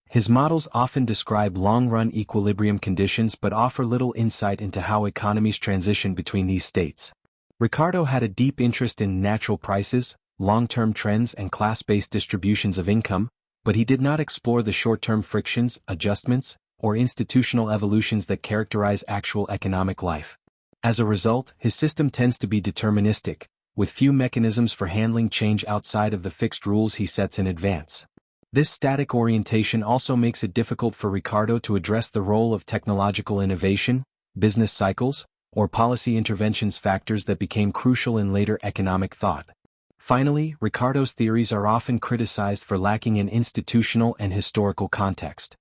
His models often describe long-run equilibrium conditions but offer little insight into how economies transition between these states. Ricardo had a deep interest in natural prices, long-term trends, and class-based distributions of income, but he did not explore the short-term frictions, adjustments, or institutional evolutions that characterize actual economic life. As a result, his system tends to be deterministic, with few mechanisms for handling change outside of the fixed rules he sets in advance. This static orientation also makes it difficult for Ricardo to address the role of technological innovation, business cycles, or policy interventions, factors that became crucial in later economic thought. Finally, Ricardo's theories are often criticized for lacking an institutional and historical context.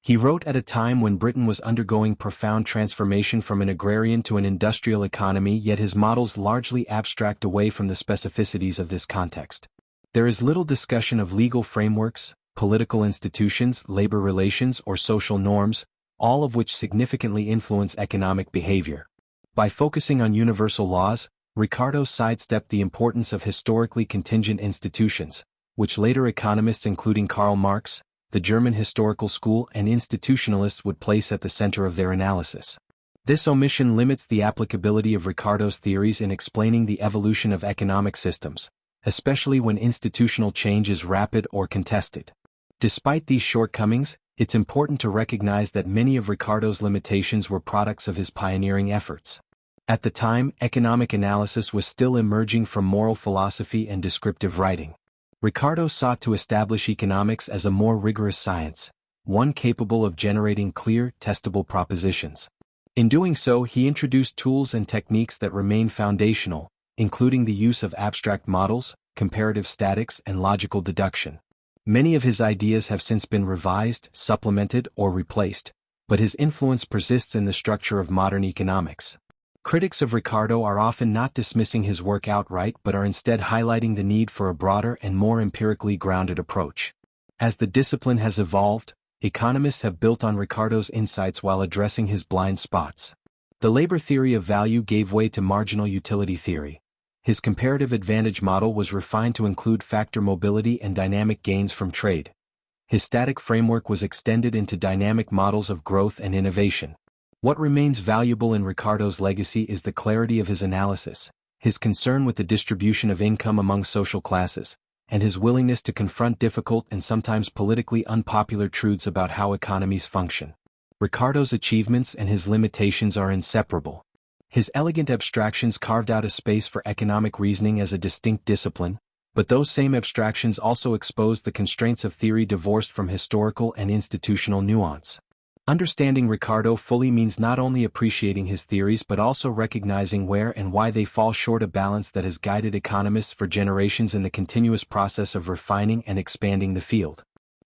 He wrote at a time when Britain was undergoing profound transformation from an agrarian to an industrial economy, yet his models largely abstract away from the specificities of this context. There is little discussion of legal frameworks, political institutions, labor relations, or social norms, all of which significantly influence economic behavior. By focusing on universal laws, Ricardo sidestepped the importance of historically contingent institutions, which later economists including Karl Marx, the German historical school, and institutionalists would place at the center of their analysis. This omission limits the applicability of Ricardo's theories in explaining the evolution of economic systems, especially when institutional change is rapid or contested. Despite these shortcomings, it's important to recognize that many of Ricardo's limitations were products of his pioneering efforts. At the time, economic analysis was still emerging from moral philosophy and descriptive writing. Ricardo sought to establish economics as a more rigorous science, one capable of generating clear, testable propositions. In doing so, he introduced tools and techniques that remain foundational, including the use of abstract models, comparative statics, and logical deduction. Many of his ideas have since been revised, supplemented, or replaced, but his influence persists in the structure of modern economics. Critics of Ricardo are often not dismissing his work outright but are instead highlighting the need for a broader and more empirically grounded approach. As the discipline has evolved, economists have built on Ricardo's insights while addressing his blind spots. The labor theory of value gave way to marginal utility theory. His comparative advantage model was refined to include factor mobility and dynamic gains from trade. His static framework was extended into dynamic models of growth and innovation. What remains valuable in Ricardo's legacy is the clarity of his analysis, his concern with the distribution of income among social classes, and his willingness to confront difficult and sometimes politically unpopular truths about how economies function. Ricardo's achievements and his limitations are inseparable. His elegant abstractions carved out a space for economic reasoning as a distinct discipline, but those same abstractions also exposed the constraints of theory divorced from historical and institutional nuance. Understanding Ricardo fully means not only appreciating his theories but also recognizing where and why they fall short, a balance that has guided economists for generations in the continuous process of refining and expanding the field.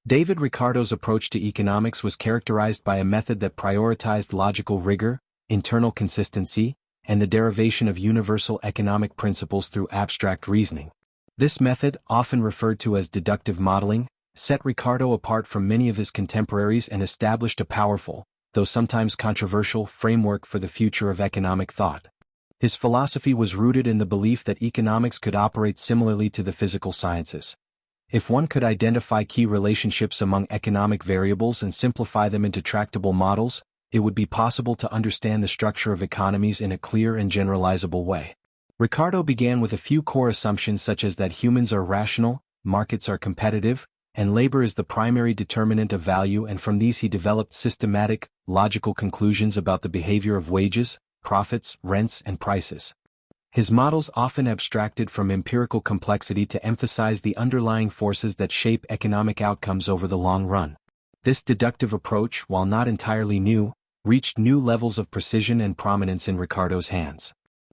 David Ricardo's approach to economics was characterized by a method that prioritized logical rigor, internal consistency, and the derivation of universal economic principles through abstract reasoning. This method, often referred to as deductive modeling, set Ricardo apart from many of his contemporaries and established a powerful, though sometimes controversial, framework for the future of economic thought. His philosophy was rooted in the belief that economics could operate similarly to the physical sciences. If one could identify key relationships among economic variables and simplify them into tractable models, it would be possible to understand the structure of economies in a clear and generalizable way. Ricardo began with a few core assumptions such as that humans are rational, markets are competitive, and labor is the primary determinant of value, and from these he developed systematic, logical conclusions about the behavior of wages, profits, rents, and prices. His models often abstracted from empirical complexity to emphasize the underlying forces that shape economic outcomes over the long run. This deductive approach, while not entirely new, reached new levels of precision and prominence in Ricardo's hands.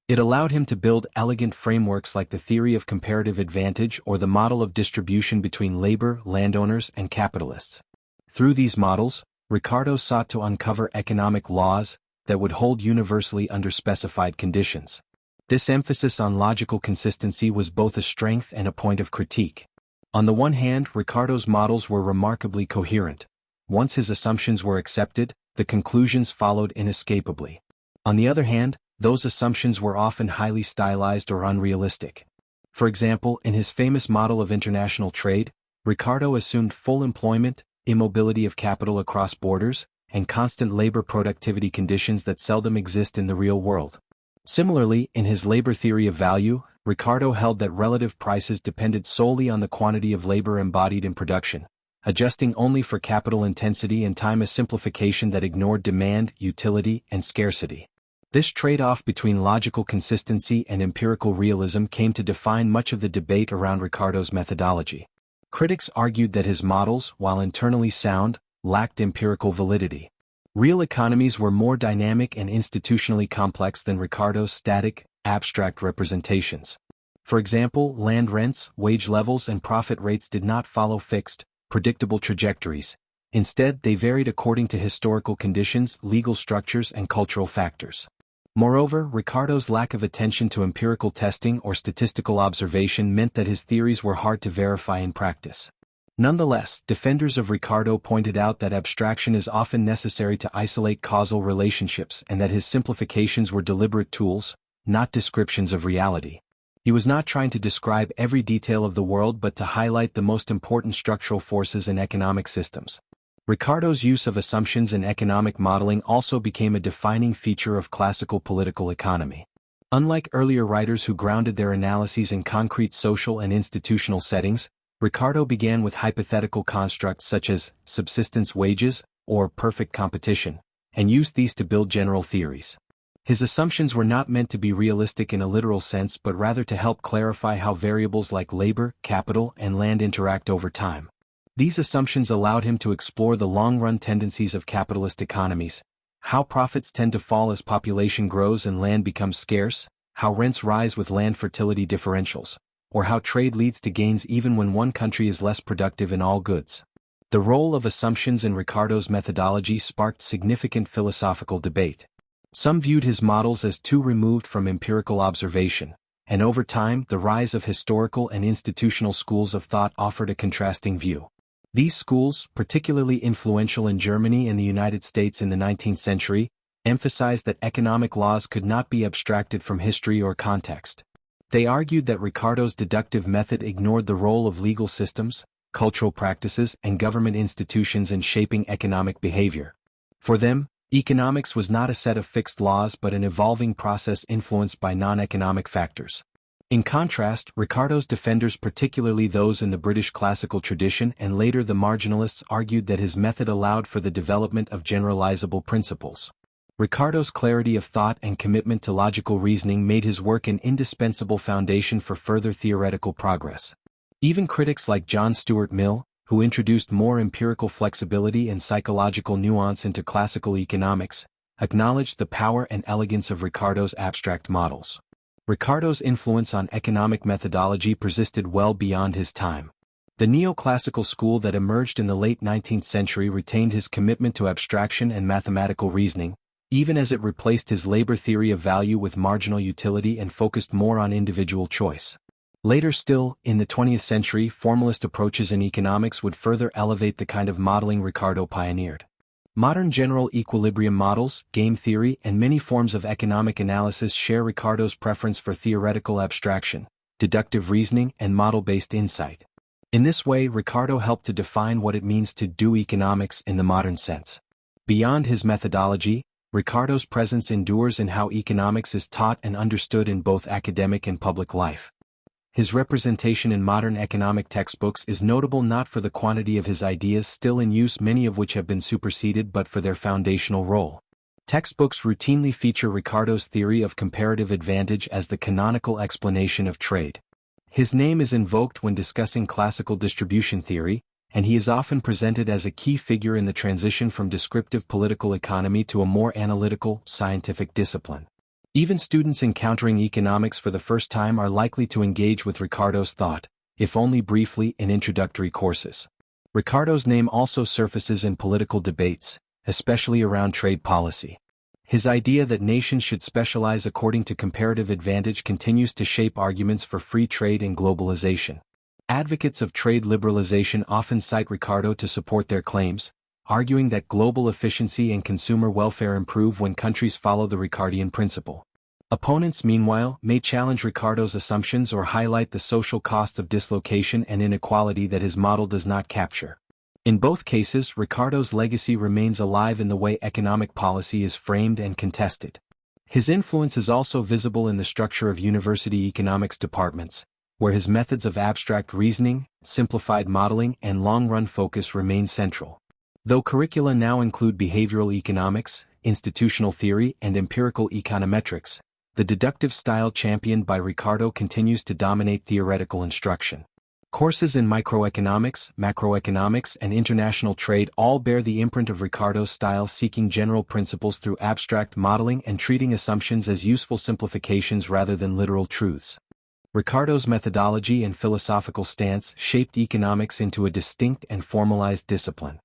It allowed him to build elegant frameworks like the theory of comparative advantage or the model of distribution between labor, landowners, and capitalists. Through these models, Ricardo sought to uncover economic laws that would hold universally under specified conditions. This emphasis on logical consistency was both a strength and a point of critique. On the one hand, Ricardo's models were remarkably coherent. Once his assumptions were accepted, the conclusions followed inescapably. On the other hand, those assumptions were often highly stylized or unrealistic. For example, in his famous model of international trade, Ricardo assumed full employment, immobility of capital across borders, and constant labor productivity conditions that seldom exist in the real world. Similarly, in his labor theory of value, Ricardo held that relative prices depended solely on the quantity of labor embodied in production, adjusting only for capital intensity and time, a simplification that ignored demand, utility, and scarcity. This trade-off between logical consistency and empirical realism came to define much of the debate around Ricardo's methodology. Critics argued that his models, while internally sound, lacked empirical validity. Real economies were more dynamic and institutionally complex than Ricardo's static, abstract representations. For example, land rents, wage levels, and profit rates did not follow fixed, predictable trajectories. Instead, they varied according to historical conditions, legal structures, and cultural factors. Moreover, Ricardo's lack of attention to empirical testing or statistical observation meant that his theories were hard to verify in practice. Nonetheless, defenders of Ricardo pointed out that abstraction is often necessary to isolate causal relationships and that his simplifications were deliberate tools, not descriptions of reality. He was not trying to describe every detail of the world but to highlight the most important structural forces in economic systems. Ricardo's use of assumptions in economic modeling also became a defining feature of classical political economy. Unlike earlier writers who grounded their analyses in concrete social and institutional settings, Ricardo began with hypothetical constructs such as subsistence wages or perfect competition, and used these to build general theories. His assumptions were not meant to be realistic in a literal sense but rather to help clarify how variables like labor, capital, and land interact over time. These assumptions allowed him to explore the long-run tendencies of capitalist economies, how profits tend to fall as population grows and land becomes scarce, how rents rise with land fertility differentials, or how trade leads to gains even when one country is less productive in all goods. The role of assumptions in Ricardo's methodology sparked significant philosophical debate. Some viewed his models as too removed from empirical observation, and over time the rise of historical and institutional schools of thought offered a contrasting view. These schools, particularly influential in Germany and the United States in the 19th century, emphasized that economic laws could not be abstracted from history or context. They argued that Ricardo's deductive method ignored the role of legal systems, cultural practices, and government institutions in shaping economic behavior. For them, economics was not a set of fixed laws but an evolving process influenced by non-economic factors. In contrast, Ricardo's defenders, particularly those in the British classical tradition and later the marginalists, argued that his method allowed for the development of generalizable principles. Ricardo's clarity of thought and commitment to logical reasoning made his work an indispensable foundation for further theoretical progress. Even critics like John Stuart Mill, who introduced more empirical flexibility and psychological nuance into classical economics, acknowledged the power and elegance of Ricardo's abstract models. Ricardo's influence on economic methodology persisted well beyond his time. The neoclassical school that emerged in the late 19th century retained his commitment to abstraction and mathematical reasoning, even as it replaced his labor theory of value with marginal utility and focused more on individual choice. Later still, in the 20th century, formalist approaches in economics would further elevate the kind of modeling Ricardo pioneered. Modern general equilibrium models, game theory, and many forms of economic analysis share Ricardo's preference for theoretical abstraction, deductive reasoning, and model-based insight. In this way, Ricardo helped to define what it means to do economics in the modern sense. Beyond his methodology, Ricardo's presence endures in how economics is taught and understood in both academic and public life. His representation in modern economic textbooks is notable not for the quantity of his ideas still in use, many of which have been superseded, but for their foundational role. Textbooks routinely feature Ricardo's theory of comparative advantage as the canonical explanation of trade. His name is invoked when discussing classical distribution theory, and he is often presented as a key figure in the transition from descriptive political economy to a more analytical, scientific discipline. Even students encountering economics for the first time are likely to engage with Ricardo's thought, if only briefly, in introductory courses. Ricardo's name also surfaces in political debates, especially around trade policy. His idea that nations should specialize according to comparative advantage continues to shape arguments for free trade and globalization. Advocates of trade liberalization often cite Ricardo to support their claims, arguing that global efficiency and consumer welfare improve when countries follow the Ricardian principle. Opponents, meanwhile, may challenge Ricardo's assumptions or highlight the social costs of dislocation and inequality that his model does not capture. In both cases, Ricardo's legacy remains alive in the way economic policy is framed and contested. His influence is also visible in the structure of university economics departments, where his methods of abstract reasoning, simplified modeling, and long-run focus remain central. Though curricula now include behavioral economics, institutional theory, and empirical econometrics, the deductive style championed by Ricardo continues to dominate theoretical instruction. Courses in microeconomics, macroeconomics, and international trade all bear the imprint of Ricardo's style, seeking general principles through abstract modeling and treating assumptions as useful simplifications rather than literal truths. Ricardo's methodology and philosophical stance shaped economics into a distinct and formalized discipline.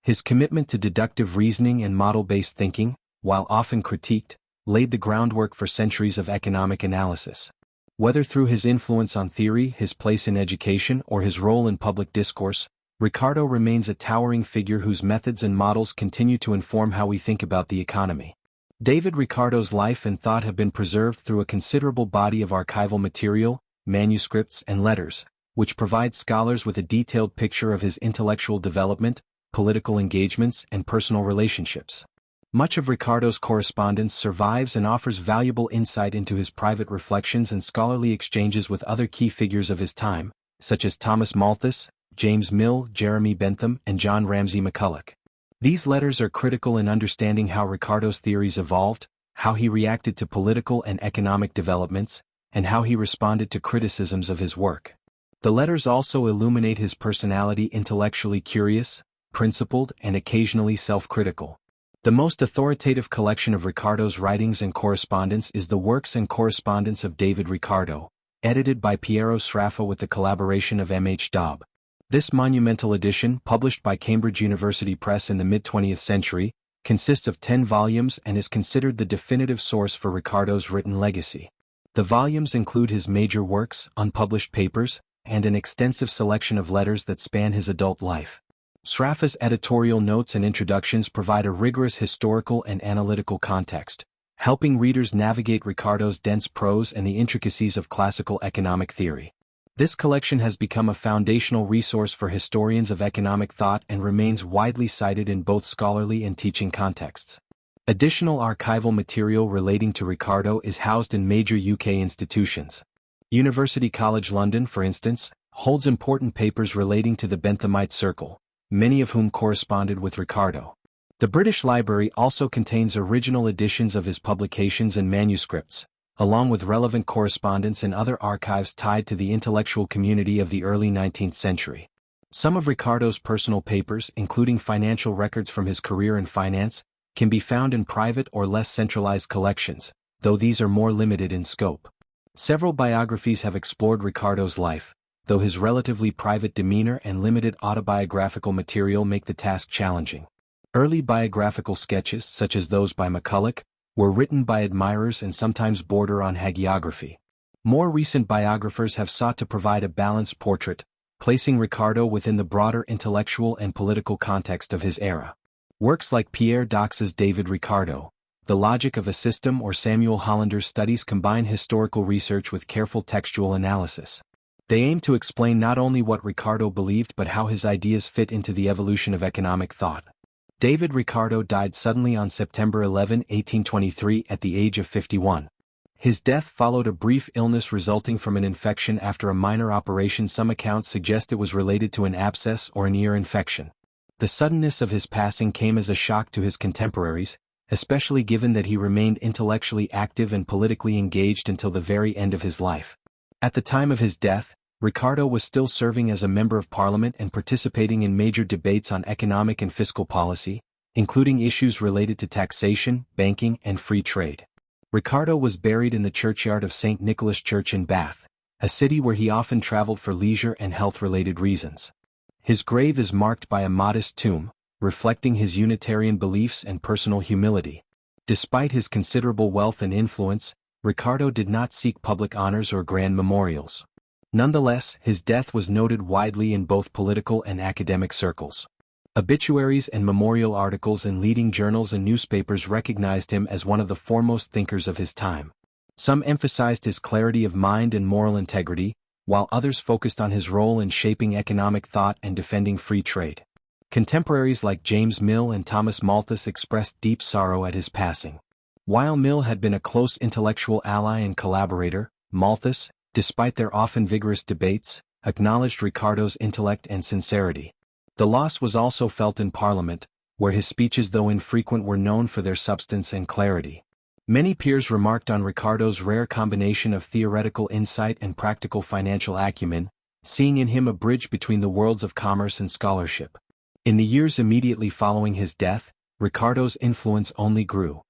His commitment to deductive reasoning and model-based thinking, while often critiqued, laid the groundwork for centuries of economic analysis. Whether through his influence on theory, his place in education, or his role in public discourse, Ricardo remains a towering figure whose methods and models continue to inform how we think about the economy. David Ricardo's life and thought have been preserved through a considerable body of archival material, manuscripts, and letters, which provide scholars with a detailed picture of his intellectual development, political engagements, and personal relationships. Much of Ricardo's correspondence survives and offers valuable insight into his private reflections and scholarly exchanges with other key figures of his time, such as Thomas Malthus, James Mill, Jeremy Bentham, and John Ramsay McCulloch. These letters are critical in understanding how Ricardo's theories evolved, how he reacted to political and economic developments, and how he responded to criticisms of his work. The letters also illuminate his personality: intellectually curious, principled, and occasionally self-critical. The most authoritative collection of Ricardo's writings and correspondence is the Works and Correspondence of David Ricardo, edited by Piero Sraffa with the collaboration of M.H. Daub. This monumental edition, published by Cambridge University Press in the mid-20th century, consists of 10 volumes and is considered the definitive source for Ricardo's written legacy. The volumes include his major works, unpublished papers, and an extensive selection of letters that span his adult life. Sraffa's editorial notes and introductions provide a rigorous historical and analytical context, helping readers navigate Ricardo's dense prose and the intricacies of classical economic theory. This collection has become a foundational resource for historians of economic thought and remains widely cited in both scholarly and teaching contexts. Additional archival material relating to Ricardo is housed in major UK institutions. University College London, for instance, holds important papers relating to the Benthamite Circle, many of whom corresponded with Ricardo. The British Library also contains original editions of his publications and manuscripts, along with relevant correspondence and other archives tied to the intellectual community of the early 19th century. Some of Ricardo's personal papers, including financial records from his career in finance, can be found in private or less centralized collections, though these are more limited in scope. Several biographies have explored Ricardo's life, though his relatively private demeanor and limited autobiographical material make the task challenging. Early biographical sketches, such as those by McCulloch, were written by admirers and sometimes border on hagiography. More recent biographers have sought to provide a balanced portrait, placing Ricardo within the broader intellectual and political context of his era. Works like Pierre Dox's David Ricardo, The Logic of a System, or Samuel Hollander's studies combine historical research with careful textual analysis. They aim to explain not only what Ricardo believed but how his ideas fit into the evolution of economic thought. David Ricardo died suddenly on September 11, 1823 at the age of 51. His death followed a brief illness resulting from an infection after a minor operation. Some accounts suggest it was related to an abscess or an ear infection. The suddenness of his passing came as a shock to his contemporaries, especially given that he remained intellectually active and politically engaged until the very end of his life. At the time of his death, Ricardo was still serving as a member of parliament and participating in major debates on economic and fiscal policy, including issues related to taxation, banking, and free trade. Ricardo was buried in the churchyard of St. Nicholas Church in Bath, a city where he often traveled for leisure and health-related reasons. His grave is marked by a modest tomb, reflecting his Unitarian beliefs and personal humility. Despite his considerable wealth and influence, Ricardo did not seek public honors or grand memorials. Nonetheless, his death was noted widely in both political and academic circles. Obituaries and memorial articles in leading journals and newspapers recognized him as one of the foremost thinkers of his time. Some emphasized his clarity of mind and moral integrity, while others focused on his role in shaping economic thought and defending free trade. Contemporaries like James Mill and Thomas Malthus expressed deep sorrow at his passing. While Mill had been a close intellectual ally and collaborator, Malthus, despite their often vigorous debates, acknowledged Ricardo's intellect and sincerity. The loss was also felt in Parliament, where his speeches, though infrequent, were known for their substance and clarity. Many peers remarked on Ricardo's rare combination of theoretical insight and practical financial acumen, seeing in him a bridge between the worlds of commerce and scholarship. In the years immediately following his death, Ricardo's influence only grew.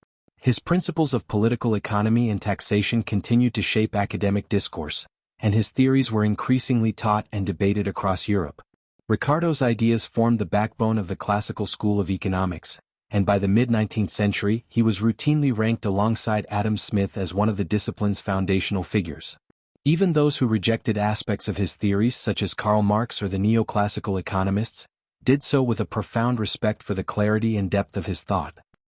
His principles of political economy and taxation continued to shape academic discourse, and his theories were increasingly taught and debated across Europe. Ricardo's ideas formed the backbone of the classical school of economics, and by the mid-19th century he was routinely ranked alongside Adam Smith as one of the discipline's foundational figures. Even those who rejected aspects of his theories, such as Karl Marx or the neoclassical economists, did so with a profound respect for the clarity and depth of his thought.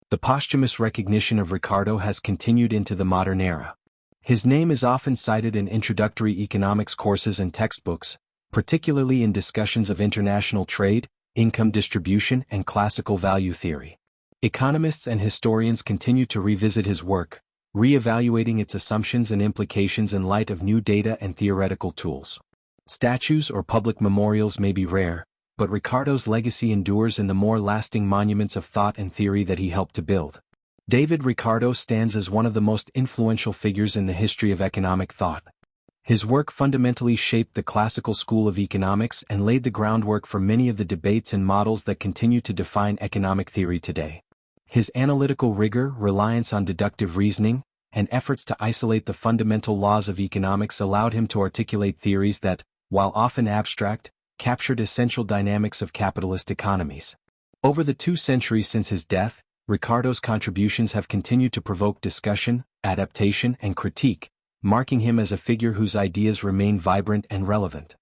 The posthumous recognition of Ricardo has continued into the modern era. His name is often cited in introductory economics courses and textbooks, particularly in discussions of international trade, income distribution, and classical value theory. Economists and historians continue to revisit his work, re-evaluating its assumptions and implications in light of new data and theoretical tools. Statues or public memorials may be rare, but Ricardo's legacy endures in the more lasting monuments of thought and theory that he helped to build. David Ricardo stands as one of the most influential figures in the history of economic thought. His work fundamentally shaped the classical school of economics and laid the groundwork for many of the debates and models that continue to define economic theory today. His analytical rigor, reliance on deductive reasoning, and efforts to isolate the fundamental laws of economics allowed him to articulate theories that, while often abstract, captured essential dynamics of capitalist economies. Over the 2 centuries since his death, Ricardo's contributions have continued to provoke discussion, adaptation, and critique, marking him as a figure whose ideas remain vibrant and relevant.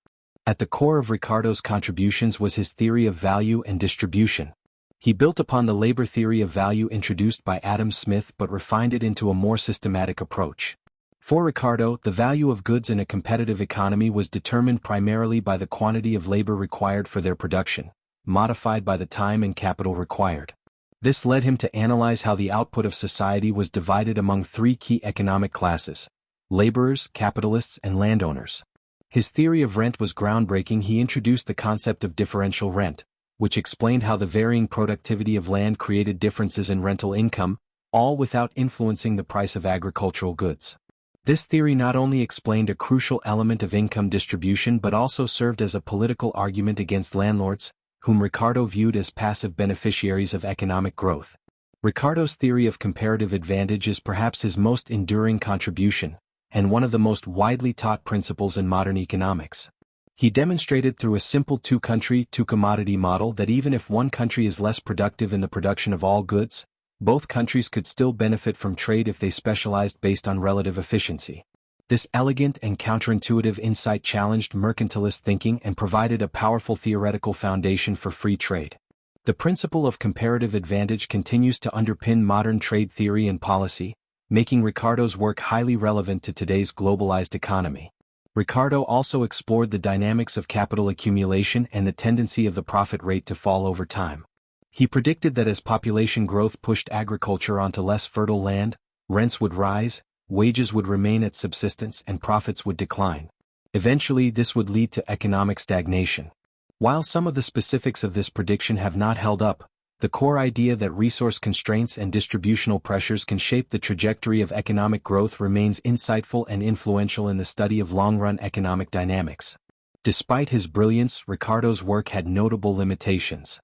At the core of Ricardo's contributions was his theory of value and distribution. He built upon the labor theory of value introduced by Adam Smith but refined it into a more systematic approach. For Ricardo, the value of goods in a competitive economy was determined primarily by the quantity of labor required for their production, modified by the time and capital required. This led him to analyze how the output of society was divided among three key economic classes: laborers, capitalists, and landowners. His theory of rent was groundbreaking. He introduced the concept of differential rent, which explained how the varying productivity of land created differences in rental income, all without influencing the price of agricultural goods. This theory not only explained a crucial element of income distribution but also served as a political argument against landlords, whom Ricardo viewed as passive beneficiaries of economic growth. Ricardo's theory of comparative advantage is perhaps his most enduring contribution, and one of the most widely taught principles in modern economics. He demonstrated through a simple two-country, two-commodity model that even if one country is less productive in the production of all goods, both countries could still benefit from trade if they specialized based on relative efficiency. This elegant and counterintuitive insight challenged mercantilist thinking and provided a powerful theoretical foundation for free trade. The principle of comparative advantage continues to underpin modern trade theory and policy, making Ricardo's work highly relevant to today's globalized economy. Ricardo also explored the dynamics of capital accumulation and the tendency of the profit rate to fall over time. He predicted that as population growth pushed agriculture onto less fertile land, rents would rise, wages would remain at subsistence, and profits would decline. Eventually, this would lead to economic stagnation. While some of the specifics of this prediction have not held up, the core idea that resource constraints and distributional pressures can shape the trajectory of economic growth remains insightful and influential in the study of long-run economic dynamics. Despite his brilliance, Ricardo's work had notable limitations.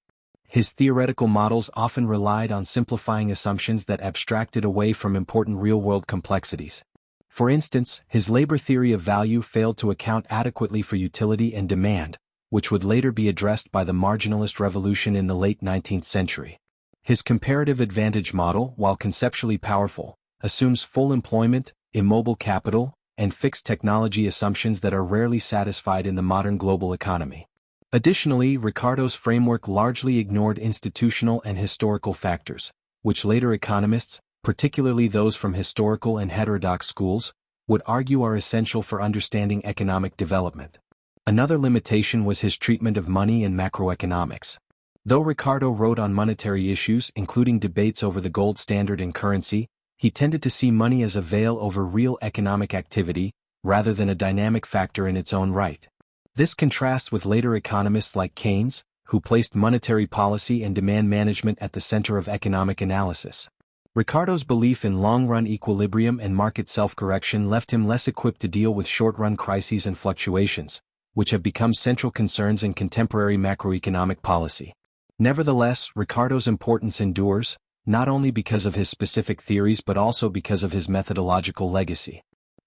His theoretical models often relied on simplifying assumptions that abstracted away from important real-world complexities. For instance, his labor theory of value failed to account adequately for utility and demand, which would later be addressed by the marginalist revolution in the late 19th century. His comparative advantage model, while conceptually powerful, assumes full employment, immobile capital, and fixed technology assumptions that are rarely satisfied in the modern global economy. Additionally, Ricardo's framework largely ignored institutional and historical factors, which later economists, particularly those from historical and heterodox schools, would argue are essential for understanding economic development. Another limitation was his treatment of money and macroeconomics. Though Ricardo wrote on monetary issues, including debates over the gold standard and currency, he tended to see money as a veil over real economic activity, rather than a dynamic factor in its own right. This contrasts with later economists like Keynes, who placed monetary policy and demand management at the center of economic analysis. Ricardo's belief in long-run equilibrium and market self-correction left him less equipped to deal with short-run crises and fluctuations, which have become central concerns in contemporary macroeconomic policy. Nevertheless, Ricardo's importance endures, not only because of his specific theories but also because of his methodological legacy.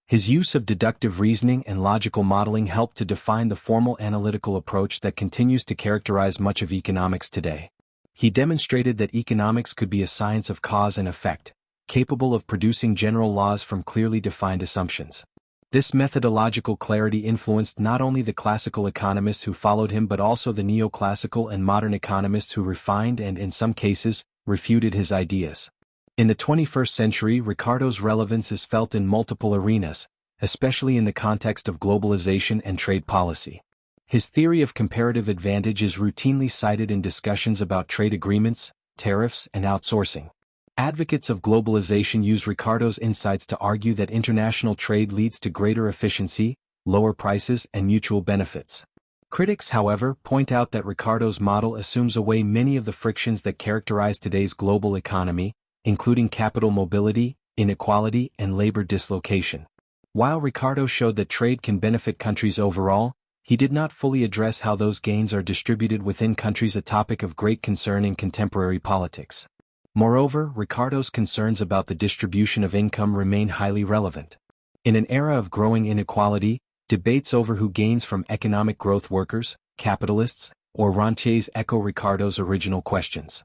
His use of deductive reasoning and logical modeling helped to define the formal analytical approach that continues to characterize much of economics today. He demonstrated that economics could be a science of cause and effect, capable of producing general laws from clearly defined assumptions. This methodological clarity influenced not only the classical economists who followed him but also the neoclassical and modern economists who refined and, in some cases, refuted his ideas. In the 21st century, Ricardo's relevance is felt in multiple arenas, especially in the context of globalization and trade policy. His theory of comparative advantage is routinely cited in discussions about trade agreements, tariffs, and outsourcing. Advocates of globalization use Ricardo's insights to argue that international trade leads to greater efficiency, lower prices, and mutual benefits. Critics, however, point out that Ricardo's model assumes away many of the frictions that characterize today's global economy, including capital mobility, inequality, and labor dislocation. While Ricardo showed that trade can benefit countries overall, he did not fully address how those gains are distributed within countries, a topic of great concern in contemporary politics. Moreover, Ricardo's concerns about the distribution of income remain highly relevant. In an era of growing inequality, debates over who gains from economic growth, workers, capitalists, or rentiers, echo Ricardo's original questions.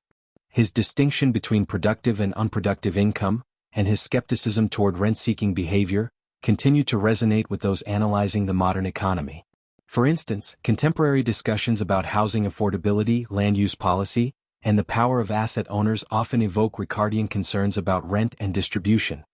His distinction between productive and unproductive income, and his skepticism toward rent-seeking behavior, continue to resonate with those analyzing the modern economy. For instance, contemporary discussions about housing affordability, land use policy, and the power of asset owners often evoke Ricardian concerns about rent and distribution.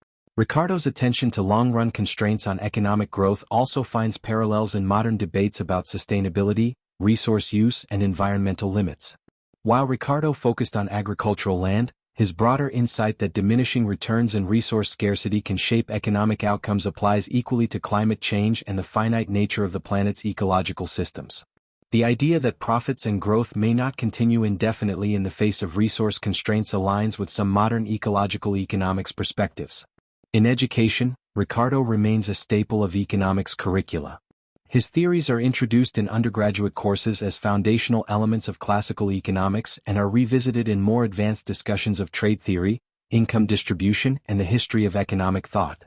Ricardo's attention to long-run constraints on economic growth also finds parallels in modern debates about sustainability, resource use, and environmental limits. While Ricardo focused on agricultural land, his broader insight that diminishing returns and resource scarcity can shape economic outcomes applies equally to climate change and the finite nature of the planet's ecological systems. The idea that profits and growth may not continue indefinitely in the face of resource constraints aligns with some modern ecological economics perspectives. In education, Ricardo remains a staple of economics curricula. His theories are introduced in undergraduate courses as foundational elements of classical economics and are revisited in more advanced discussions of trade theory, income distribution, and the history of economic thought.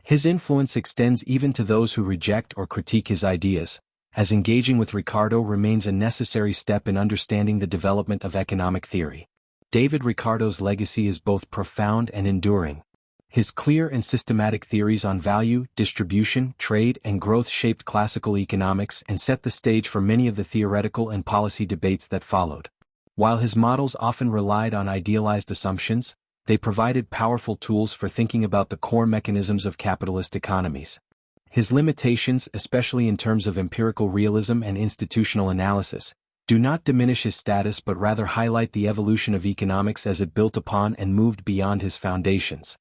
His influence extends even to those who reject or critique his ideas, as engaging with Ricardo remains a necessary step in understanding the development of economic theory. David Ricardo's legacy is both profound and enduring. His clear and systematic theories on value, distribution, trade, and growth shaped classical economics and set the stage for many of the theoretical and policy debates that followed. While his models often relied on idealized assumptions, they provided powerful tools for thinking about the core mechanisms of capitalist economies. His limitations, especially in terms of empirical realism and institutional analysis, do not diminish his status but rather highlight the evolution of economics as it built upon and moved beyond his foundations.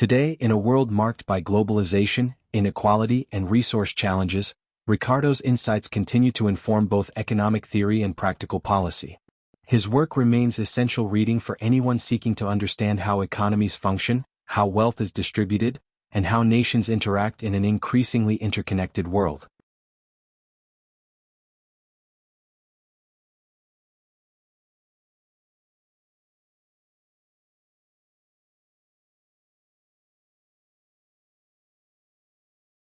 Today, in a world marked by globalization, inequality, and resource challenges, Ricardo's insights continue to inform both economic theory and practical policy. His work remains essential reading for anyone seeking to understand how economies function, how wealth is distributed, and how nations interact in an increasingly interconnected world.